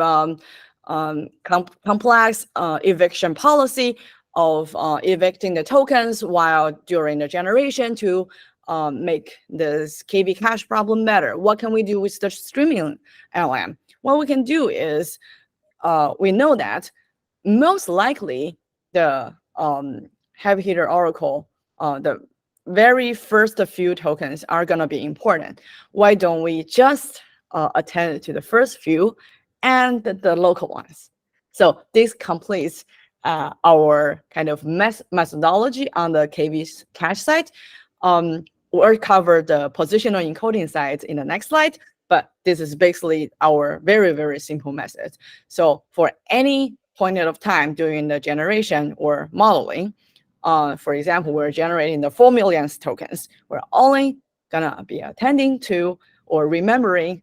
complex eviction policy of evicting the tokens while during the generation to make this KV cache problem better. What can we do with the StreamingLM? What we can do is we know that most likely the heavy hitter oracle, the very first few tokens are going to be important. Why don't we just attend to the first few and the local ones. So this completes our kind of methodology on the KV cache side. We'll cover the positional encoding side in the next slide, but this is basically our very, very simple method. So for any point of time during the generation or modeling, for example, we're generating the 4 millionth tokens, we're only gonna be attending to or remembering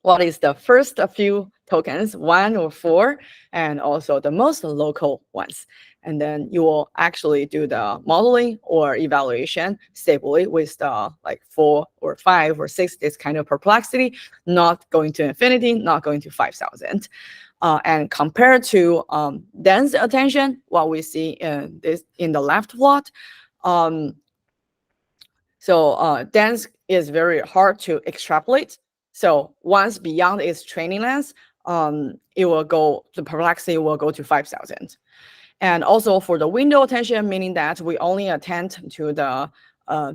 what is the first few tokens, 1 or 4, and also the most local ones. And then you will actually do the modeling or evaluation stably with the like 4 or 5 or 6, this kind of perplexity, not going to infinity, not going to 5,000. And compared to dense attention, what we see in the left plot, dense is very hard to extrapolate. So once beyond its training length, the perplexity will go to 5,000. And also for the window attention, meaning that we only attend to the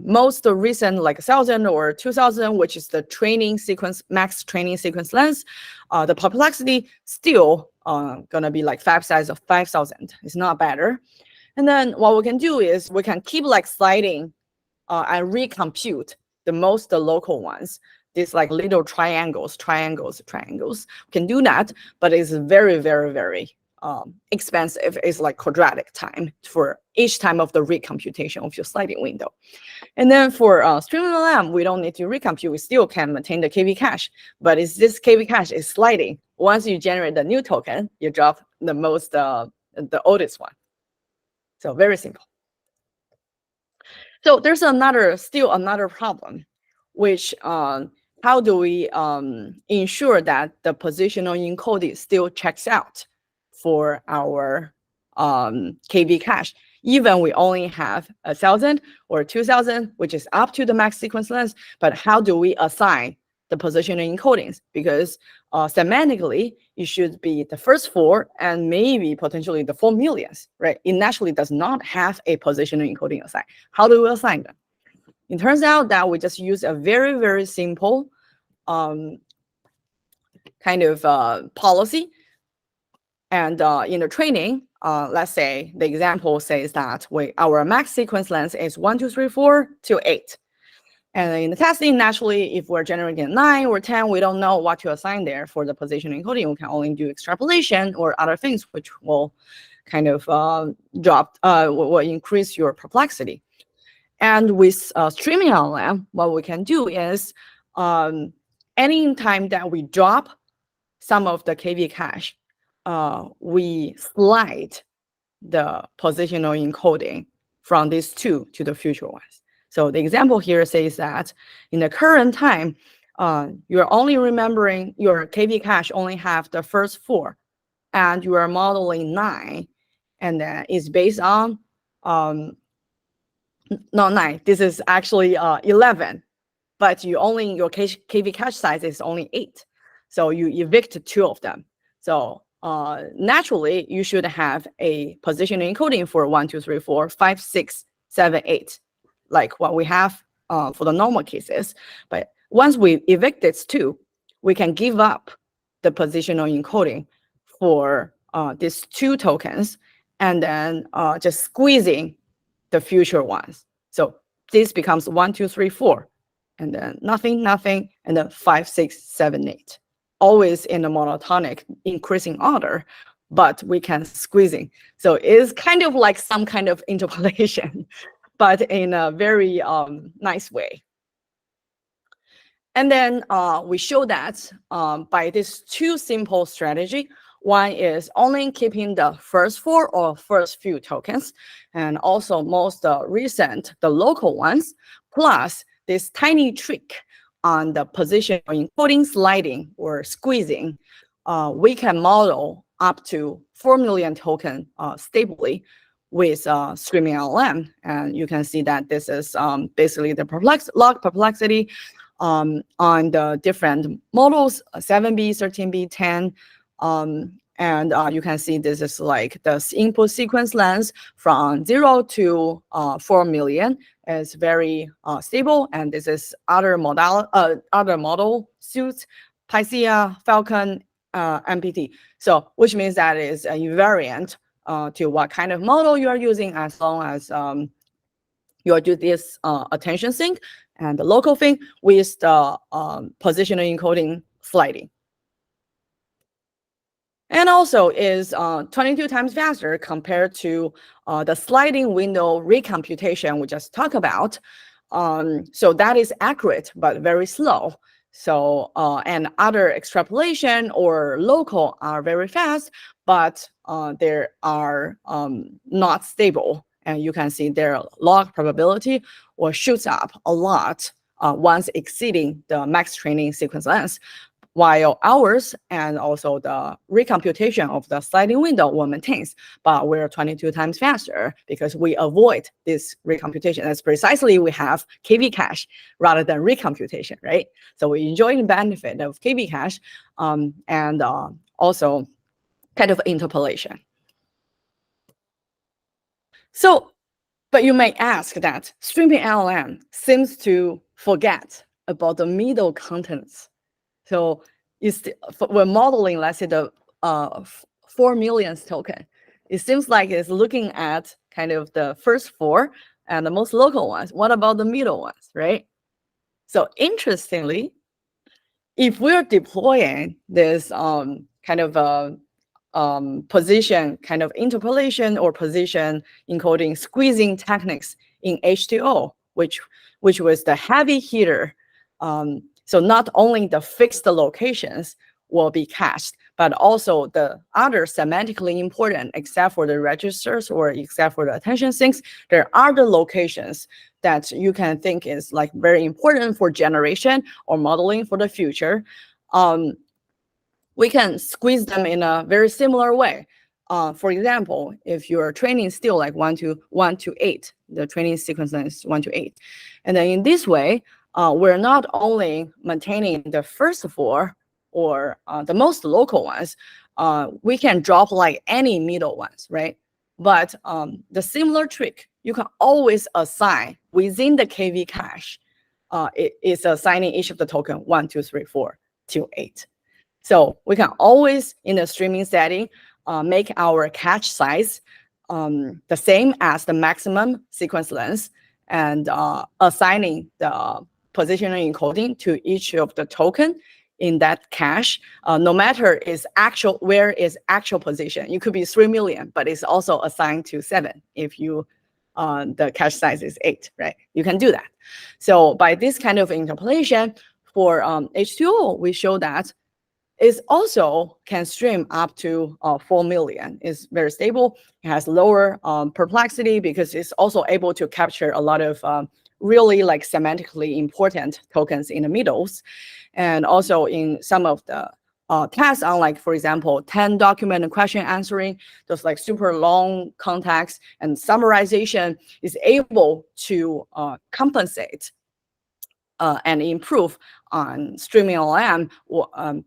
most recent, like 1,000 or 2,000, which is the training sequence, max training sequence length, the perplexity still gonna be like 5,000. It's not better. And then what we can do is we can keep like sliding and recompute the most local ones. These like little triangles. We can do that, but it's very, very, very expensive. It's like quadratic time for each time of the recomputation of your sliding window. And then for StreamingLM, we don't need to recompute. We still can maintain the KV cache, but this KV cache is sliding. Once you generate the new token, you drop the oldest one. So very simple. So there's still another problem, which how do we ensure that the positional encoding still checks out for our KV cache, even we only have 1,000 or 2,000, which is up to the max sequence length, but how do we assign the positional encodings? Because semantically, it should be the first 4 and maybe potentially the 4 millionth, right? It naturally does not have a positional encoding assigned. How do we assign them? It turns out that we just use a very, very simple kind of policy. And in the training, let's say the example says that our max sequence length is 1, 2, 3, 4 to 8. And in the testing, naturally, if we're generating 9 or 10, we don't know what to assign there for the position encoding. We can only do extrapolation or other things, which will kind of will increase your perplexity. And with StreamingLM, what we can do is any time that we drop some of the KV cache, we slide the positional encoding from these 2 to the future ones. So the example here says that in the current time, you're only remembering your KV cache only have the first 4, and you are modeling 9, and then it's based on not 9. This is actually 11, but your KV cache size is only 8. So you evict 2 of them. So naturally, you should have a positional encoding for 1, 2, 3, 4, 5, 6, 7, 8, like what we have for the normal cases. But once we evict this 2, we can give up the positional encoding for these 2 tokens and then just squeezing the future ones. So this becomes 1, 2, 3, 4, and then nothing, and then 5, 6, 7, 8. Always in a monotonic increasing order, but we can squeezing. So it's kind of like some kind of interpolation, but in a very nice way. And then we show that by this 2 simple strategy. One is only keeping the first 4 or first few tokens, and also most recent, the local ones, plus this tiny trick on the position encoding, sliding, or squeezing. We can model up to 4 million token stably with StreamingLM. And you can see that this is basically the log perplexity on the different models, 7B, 13B, 10, And you can see this is like the input sequence length from 0 to 4 million is very stable. And this is other model suits, Picea, Falcon, MPT. So which means that is a invariant to what kind of model you are using, as long as you do this attention sync and the local thing with the positional encoding sliding. And also is 22 times faster compared to the sliding window recomputation we just talked about. So that is accurate, but very slow. So, and other extrapolation or local are very fast, but they are not stable. And you can see their log probability or shoots up a lot once exceeding the max training sequence length, while ours and also the recomputation of the sliding window will maintains, but we're 22 times faster because we avoid this recomputation. That's precisely we have KV cache rather than recomputation, right? So we enjoy the benefit of KV cache and also kind of interpolation. So, but you may ask that StreamingLM seems to forget about the middle contents. So we're modeling, let's say, the 4 millionth token. It seems like it's looking at kind of the first 4 and the most local ones. What about the middle ones, right? So interestingly, if we're deploying this kind of position kind of interpolation or position encoding squeezing techniques in H2O, which was the heavy hitter. So not only the fixed locations will be cached, but also the other semantically important, except for the registers or except for the attention sinks, there are other locations that you can think is like very important for generation or modeling for the future. We can squeeze them in a very similar way. For example, if your training is still like 1 to 8, the training sequence is 1 to 8. And then in this way, we're not only maintaining the first 4 or the most local ones, we can drop like any middle ones, right? But the similar trick, you can always assign within the KV cache, it is assigning each of the token 1, 2, 3, 4 till 8. So we can always, in the streaming setting, make our cache size the same as the maximum sequence length and assigning the positional encoding to each of the token in that cache, no matter is actual, where is actual position. It could be 3 million, but it's also assigned to 7 if you the cache size is 8, right? You can do that. So by this kind of interpolation for H2O, we show that it also can stream up to 4 million. It's very stable. It has lower perplexity because it's also able to capture a lot of really like semantically important tokens in the middles. And also in some of the tasks on like, for example, 10 document and question answering, those like super long contexts and summarization is able to compensate and improve on StreamingLM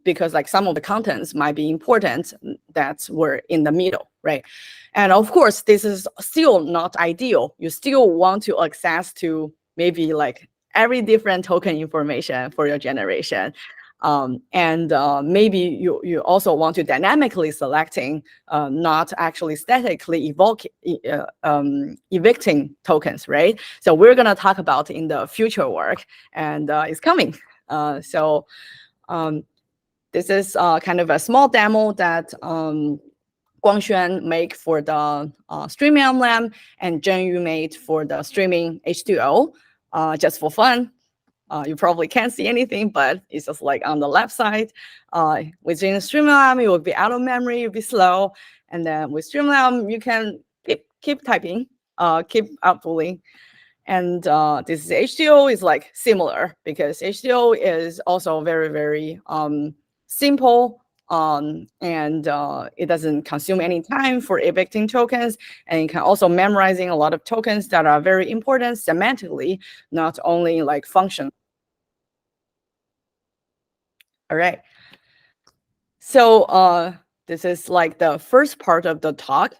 because like some of the contents might be important that were in the middle, right? And of course, this is still not ideal. You still want to access to maybe like every different token information for your generation. Maybe you also want to dynamically selecting, not actually statically evicting tokens, right? So we're going to talk about in the future work, and it's coming. This is kind of a small demo that Guangxuan make for the StreamingLM and Zhenyu made for the streaming H2O, just for fun. You probably can't see anything, but it's just like on the left side. Within StreamingLM, it will be out of memory, it will be slow. And then with StreamingLM, you can keep typing, keep outputting. And this is H2O is like similar because H2O is also very, very simple. And it doesn't consume any time for evicting tokens. And you can also memorizing a lot of tokens that are very important semantically, not only like function. All right. So this is like the first part of the talk.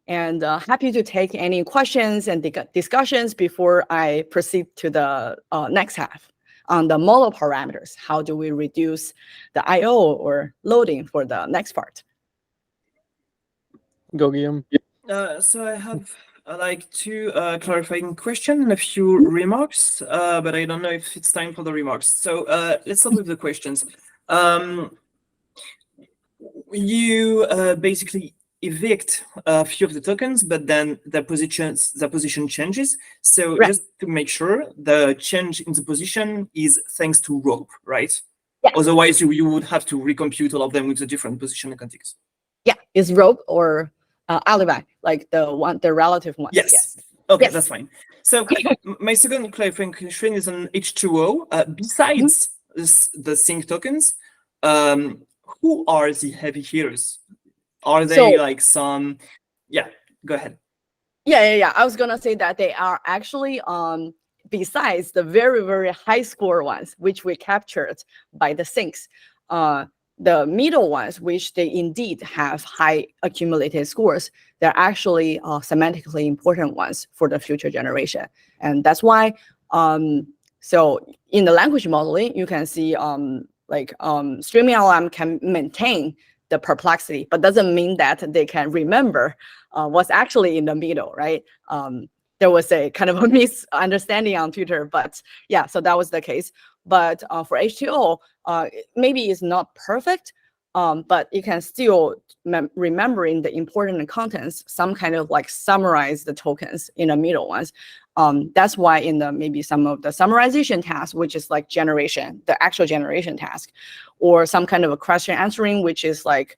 And happy to take any questions and discussions before I proceed to the next half on the model parameters. How do we reduce the I/O or loading for the next part? Go, Guillaume. So I have like two clarifying questions and a few remarks, but I don't know if it's time for the remarks. So let's start with the questions. You basically evict a few of the tokens, but then the position changes. So Right. just to make sure, the change in the position is thanks to rope, right? Yeah. Otherwise, you would have to recompute all of them with a different position and context. Yeah, it's rope or alibi, like the relative ones. Yes. Okay, yes. That's fine. So my second clarifying question is on H2O. Besides the sync tokens, who are the heavy hitters? Are they like some? Yeah, go ahead. Yeah. I was gonna say that they are actually besides the very, very high score ones, which we captured by the syncs, the middle ones, which they indeed have high accumulated scores, they're actually semantically important ones for the future generation. And that's why, so in the language modeling, you can see StreamingLM can maintain the perplexity, but doesn't mean that they can remember what's actually in the middle, right? There was a kind of a misunderstanding on Twitter, but yeah, so that was the case. But for H2O, maybe it's not perfect, but you can still remembering the important contents, some kind of like summarize the tokens in the middle ones. That's why in the maybe some of the summarization tasks, which is like generation, the actual generation task, or some kind of a question answering, which is like,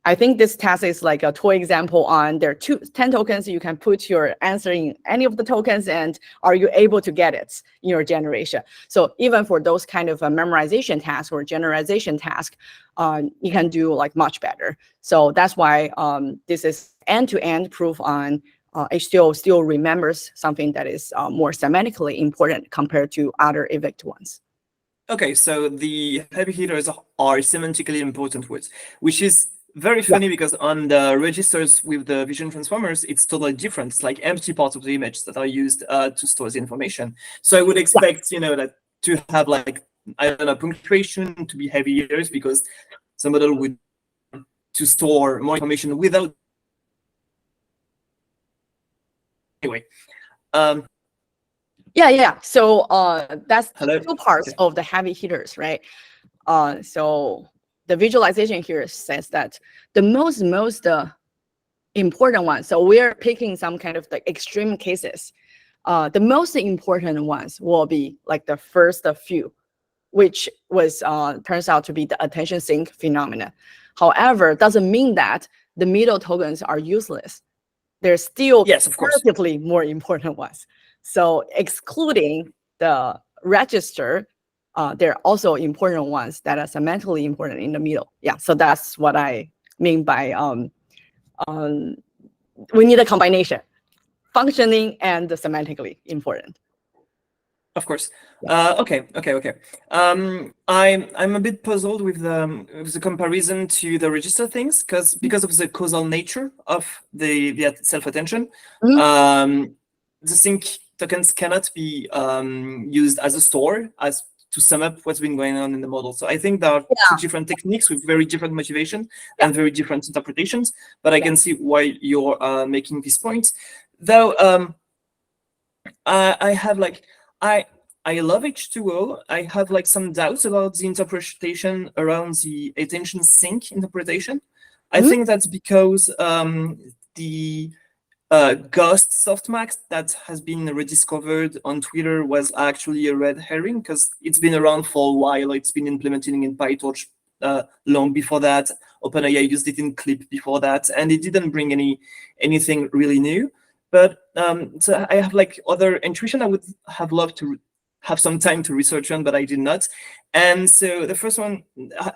I think this task is like a toy example on there are 10 tokens. You can put your answer in any of the tokens, and are you able to get it in your generation? So even for those kind of a memorization task or generalization task, you can do like much better. So that's why this is end-to-end proof on H2O still remembers something that is more semantically important compared to other evict ones. Okay, so the heavy hitters are semantically important words, which is very funny because on the registers with the vision transformers, it's totally different. It's like empty parts of the image that are used to store the information. So I would expect, that to have like, I don't know, punctuation to be heavy hitters because the model would to store more information without. Anyway. Yeah. So that's Hello? two parts of the heavy hitters, right? So the visualization here says that the most important one. So we're picking some kind of the extreme cases. The most important ones will be like the first few, which was turns out to be the attention sink phenomena. However, doesn't mean that the middle tokens are useless. There's still comparatively more important ones. So excluding the register, there are also important ones that are semantically important in the middle. Yeah, so that's what I mean by we need a combination, functioning and semantically important. Of course. Okay. I'm a bit puzzled with the comparison to the register things because of the causal nature of the self-attention. The sync tokens cannot be used as a store to sum up what's been going on in the model. So I think there are two different techniques with very different motivation and very different interpretations. But I can see why you're making this point. Though I have like I love H2O. I have like some doubts about the interpretation around the attention sink interpretation. I think that's because the ghost softmax that has been rediscovered on Twitter was actually a red herring because it's been around for a while. It's been implemented in PyTorch long before that. OpenAI used it in Clip before that, and it didn't bring anything really new. But so I have like other intuition. I would have loved to have some time to research on, but I did not. And so the first one,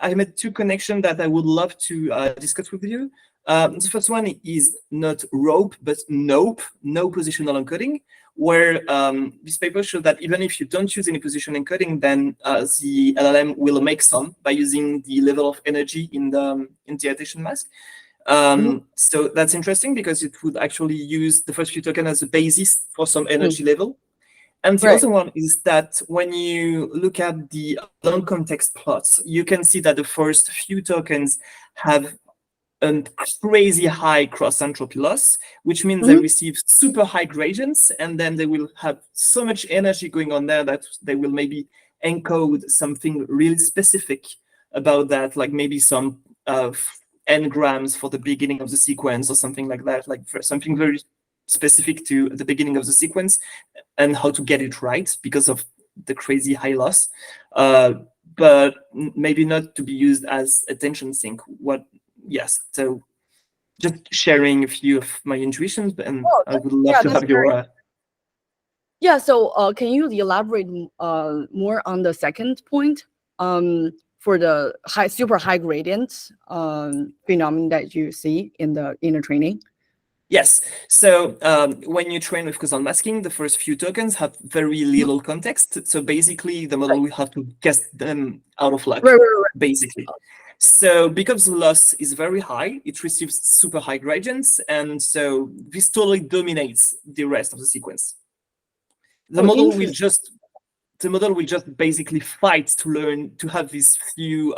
I made two connections that I would love to discuss with you. The first one is not rope, but nope, no positional encoding, where this paper showed that even if you don't use any position encoding, then the LLM will make some by using the level of energy in the attention mask. So that's interesting because it would actually use the first few tokens as a basis for some energy level. And the other one is that when you look at the long context plots, you can see that the first few tokens have a crazy high cross entropy loss, which means they receive super high gradients, and then they will have so much energy going on there that they will maybe encode something really specific about that, like maybe some n grams for the beginning of the sequence or something like that, like for something very specific to the beginning of the sequence and how to get it right because of the crazy high loss, but maybe not to be used as attention sink. Yes, so just sharing a few of my intuitions, and I would love to have your... Yeah, so can you elaborate more on the second point for the super high gradient phenomenon that you see in the training? Yes. So when you train with causal masking, the first few tokens have very little context. So basically, the model will have to guess them out of luck, basically. So because the loss is very high, it receives super high gradients. And so this totally dominates the rest of the sequence. The model will just basically fight to learn to have these few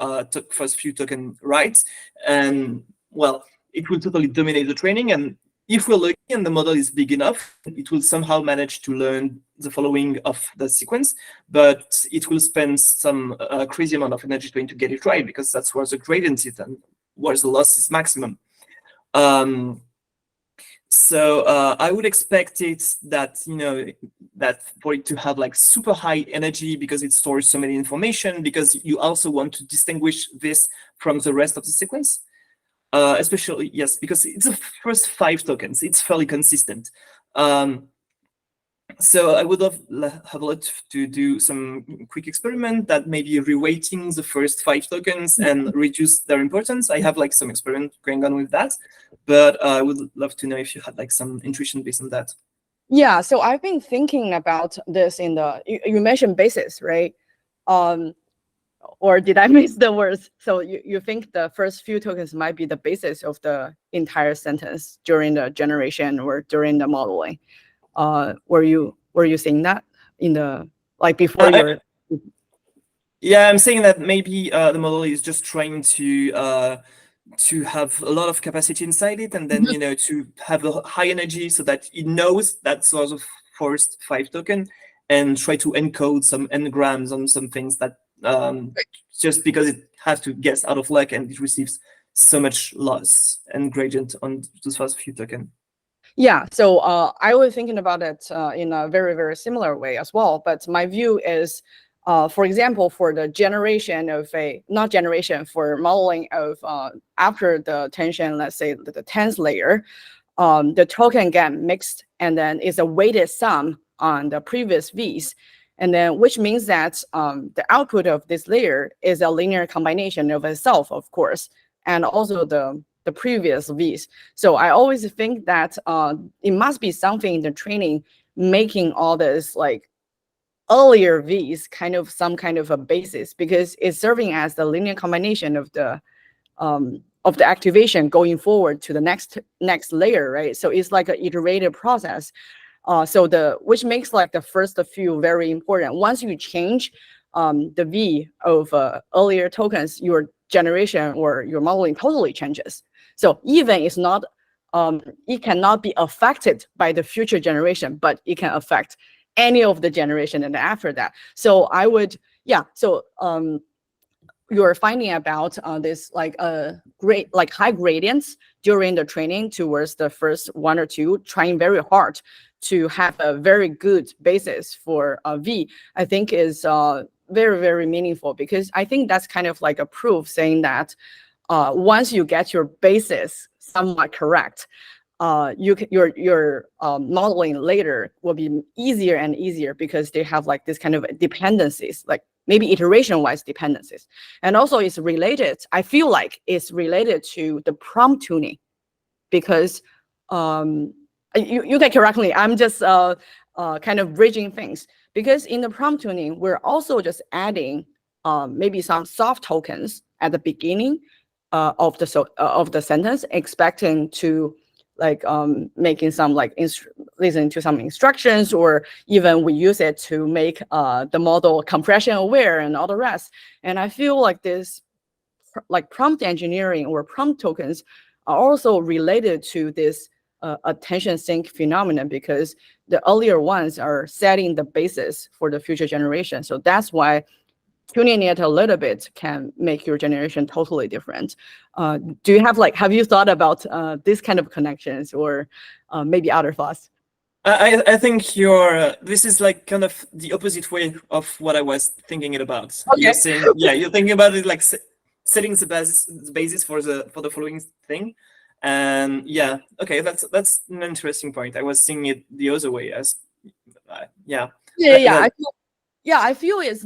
first few token right. And well, it will totally dominate the training. And if we're lucky and the model is big enough, it will somehow manage to learn the following of the sequence, but it will spend some crazy amount of energy trying to get it right, because that's where the gradient is and where the loss is maximum. So I would expect it that, that for it to have like super high energy because it stores so many information, because you also want to distinguish this from the rest of the sequence. Especially, yes, because it's the first 5 tokens. It's fairly consistent. So I would have loved to do some quick experiment that maybe reweighting the first 5 tokens and reduce their importance. I have like some experiment going on with that, but I would love to know if you had like some intuition based on that. Yeah, so I've been thinking about this in the, you mentioned basis, right? Or did I miss the words? So you think the first few tokens might be the basis of the entire sentence during the generation or during the modeling? Were you saying that in the, like, before your... Yeah, I'm saying that maybe the model is just trying to have a lot of capacity inside it, and then to have a high energy so that it knows that sort of first 5 token and try to encode some n grams on some things that just because it has to guess out of luck and it receives so much loss and gradient on those first few tokens. Yeah, so I was thinking about it in a very, very similar way as well. But my view is, for example, for the generation of for modeling of after the tension, let's say the 10th layer, the token get mixed, and then it's a weighted sum on the previous V's. And then, which means that the output of this layer is a linear combination of itself, of course, and also the previous V's. So I always think that it must be something in the training making all this like earlier V's kind of some kind of a basis, because it's serving as the linear combination of the activation going forward to the next layer, right? So it's like an iterative process. Which makes like the first few very important. Once you change the V of earlier tokens, your generation or your modeling totally changes. So even it's not, it cannot be affected by the future generation, but it can affect any of the generation and after that. So I would, yeah. So you're finding about this like high gradients during the training towards the first 1 or 2, trying very hard to have a very good basis for V, I think is very, very meaningful, because I think that's kind of like a proof saying that once you get your basis somewhat correct, your modeling later will be easier and easier because they have like this kind of dependencies, like maybe iteration-wise dependencies. And also it's related, I feel like it's related to the prompt tuning, because you can correct me, I'm just kind of bridging things, because in the prompt tuning, we're also just adding maybe some soft tokens at the beginning of the sentence, expecting to like making some like listening to some instructions, or even we use it to make the model compression aware and all the rest. And I feel like this like prompt engineering or prompt tokens are also related to this attention sink phenomenon, because the earlier ones are setting the basis for the future generation. So that's why tuning it a little bit can make your generation totally different. Do you have like, have you thought about this kind of connections, or maybe other thoughts? I think this is like kind of the opposite way of what I was thinking it about. Okay. You're saying, yeah, you're thinking about it like setting the basis for the following thing. And yeah, okay, that's an interesting point. I was seeing it the other way as yeah. I feel it's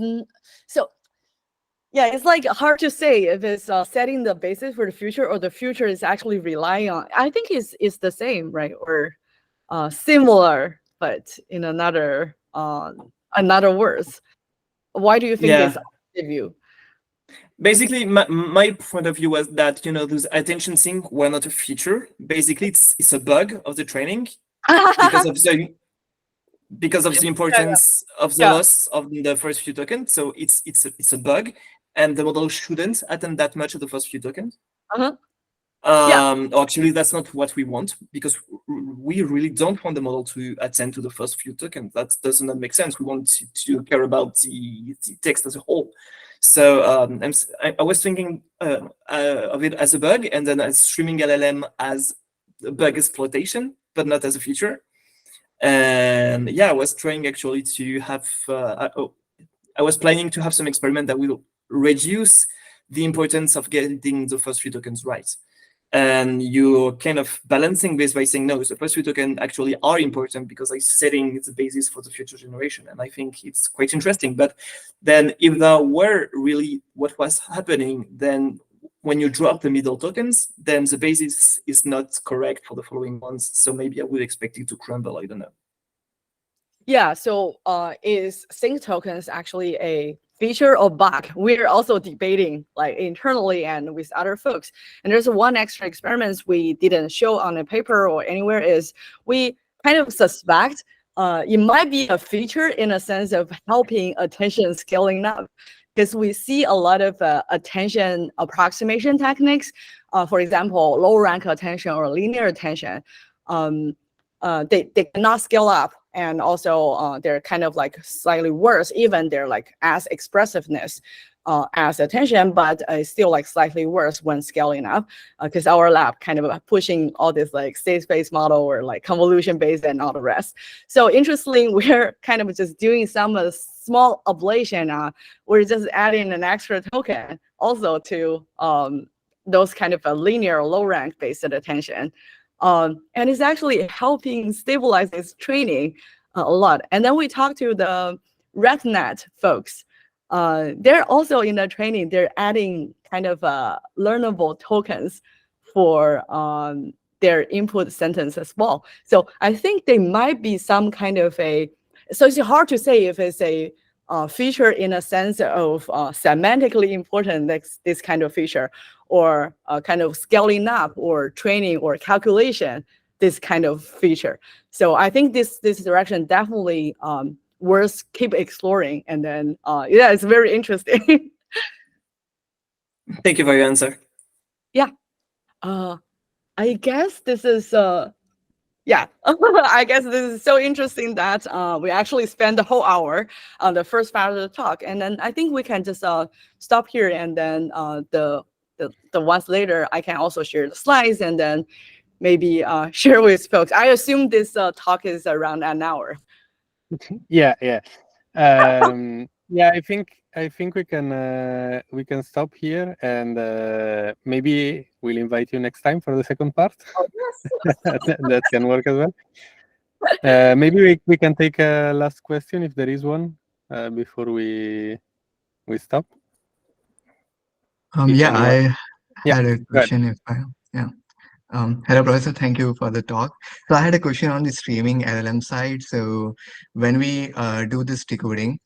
so. Yeah, it's like hard to say if it's setting the basis for the future, or the future is actually relying on. I think it's the same, right? Or similar, but in another words. Why do you think it's opposite view? Basically, my point of view was that, those attention sync were not a feature. Basically, it's a bug of the training because of the importance of the loss of the first few tokens. So it's a bug, and the model shouldn't attend that much of the first few tokens. Actually, that's not what we want, because we really don't want the model to attend to the first few tokens. That does not make sense. We want to care about the text as a whole. So I was thinking of it as a bug, and then as StreamingLM as a bug exploitation, but not as a feature. And yeah, I was trying actually to have, I was planning to have some experiment that will reduce the importance of getting the first few tokens right. And you're kind of balancing this by saying, no, the first few tokens actually are important because I'm setting the basis for the future generation. And I think it's quite interesting. But then if that were really what was happening, then when you drop the middle tokens, then the basis is not correct for the following ones. So maybe I would expect it to crumble. I don't know. Yeah, so is sync tokens actually a feature or bug? We're also debating like internally and with other folks. And there's one extra experiment we didn't show on a paper or anywhere, is we kind of suspect it might be a feature in a sense of helping attention scaling up, because we see a lot of attention approximation techniques. For example, low rank attention or linear attention, they cannot scale up. And also they're kind of like slightly worse, even they're like as expressiveness as attention, but still like slightly worse when scaling up, because our lab kind of pushing all this like state space model or like convolution based and all the rest. So interestingly, we're kind of just doing some small ablation. We're just adding an extra token also to those kind of a linear low rank based attention. And it's actually helping stabilize this training a lot. And then we talked to the RetNet folks. They're also in the training, they're adding kind of learnable tokens for their input sentence as well. So I think they might be some kind of so it's hard to say if it's a feature in a sense of semantically important, this kind of feature, or kind of scaling up or training or calculation, this kind of feature. So I think this direction definitely worth keep exploring. And then yeah, it's very interesting. Thank you for your answer. Yeah, I guess this is yeah, I guess this is so interesting that we actually spent the whole hour on the first part of the talk. And then I think we can just stop here, and then the ones later, I can also share the slides and then maybe share with folks. I assume this talk is around an hour. Yeah. Yeah, I think we can stop here, and maybe we'll invite you next time for the second part. Oh, yes. That can work as well. Maybe we can take a last question if there is one before we stop. Yeah, I Yeah, had a go ahead. question. Hello, Professor. Thank you for the talk. So I had a question on the streaming LLM side. So when we do this decoding,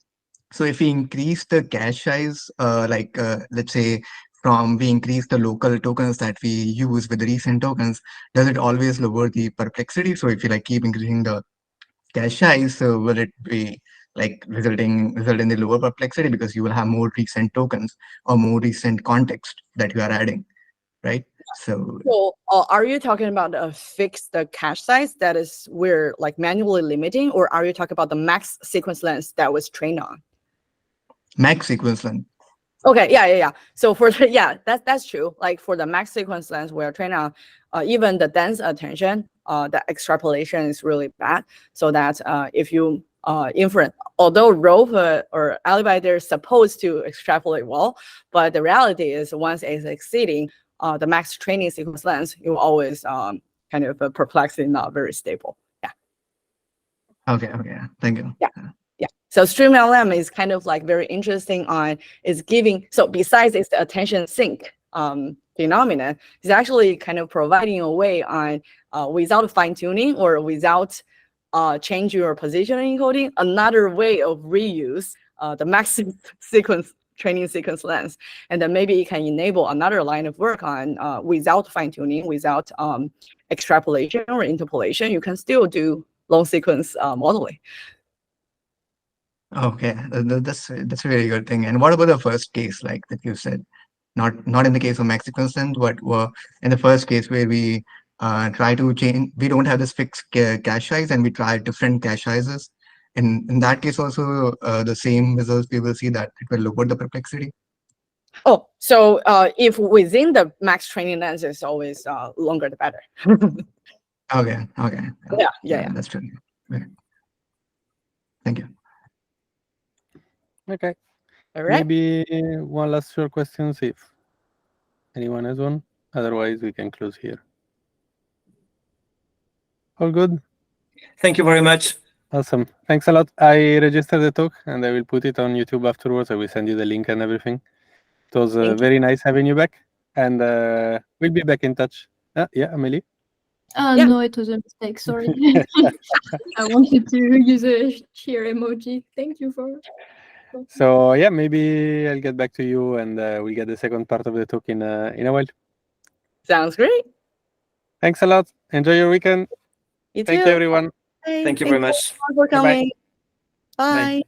so if we increase the cache size, let's say we increase the local tokens that we use with the recent tokens, does it always lower the perplexity? So if you keep increasing the cache size, so will it be result in the lower perplexity because you will have more recent tokens or more recent context that you are adding, right? So are you talking about a fixed cache size that is we're manually limiting, or are you talking about the max sequence length that was trained on? Max sequence length. Okay, yeah. So for that's true. Like for the max sequence length we're trained on, even the dense attention, the extrapolation is really bad. So that if you inference, although Rope or Alibi, they're supposed to extrapolate well, but the reality is once it's exceeding the max training sequence length, you always kind of perplexing, not very stable. Yeah. Okay. Thank you. Yeah. So StreamingLM is kind of very interesting on is giving. So besides its attention sink phenomenon, it's actually kind of providing a way on without fine tuning or without changing your positioning encoding, another way of reuse the max sequence training sequence length, and then maybe it can enable another line of work on without fine tuning, without extrapolation or interpolation. You can still do long sequence modeling. Okay, that's a very good thing. And what about the first case, that you said, not in the case of max sequence length, but in the first case where we try to change, we don't have this fixed cache size, and we try different cache sizes. In that case, also the same results we will see that it will lower the perplexity. Oh, so if within the max training length is always longer the better. Okay. Yeah. That's true. Okay. Thank you. Okay. All right. Maybe one last short question, see if anyone has one. Otherwise, we can close here. All good? Thank you very much. Awesome. Thanks a lot. I registered the talk and I will put it on YouTube afterwards. I will send you the link and everything. It was very nice having you back, and we'll be back in touch. Yeah, Amélie? Yeah. No, it was a mistake. Sorry. I wanted to use a cheer emoji. Thank you for. So yeah, maybe I'll get back to you, and we'll get the second part of the talk in a while. Sounds great. Thanks a lot. Enjoy your weekend. You Thank too. you, everyone. Thank you very much. For coming. Bye.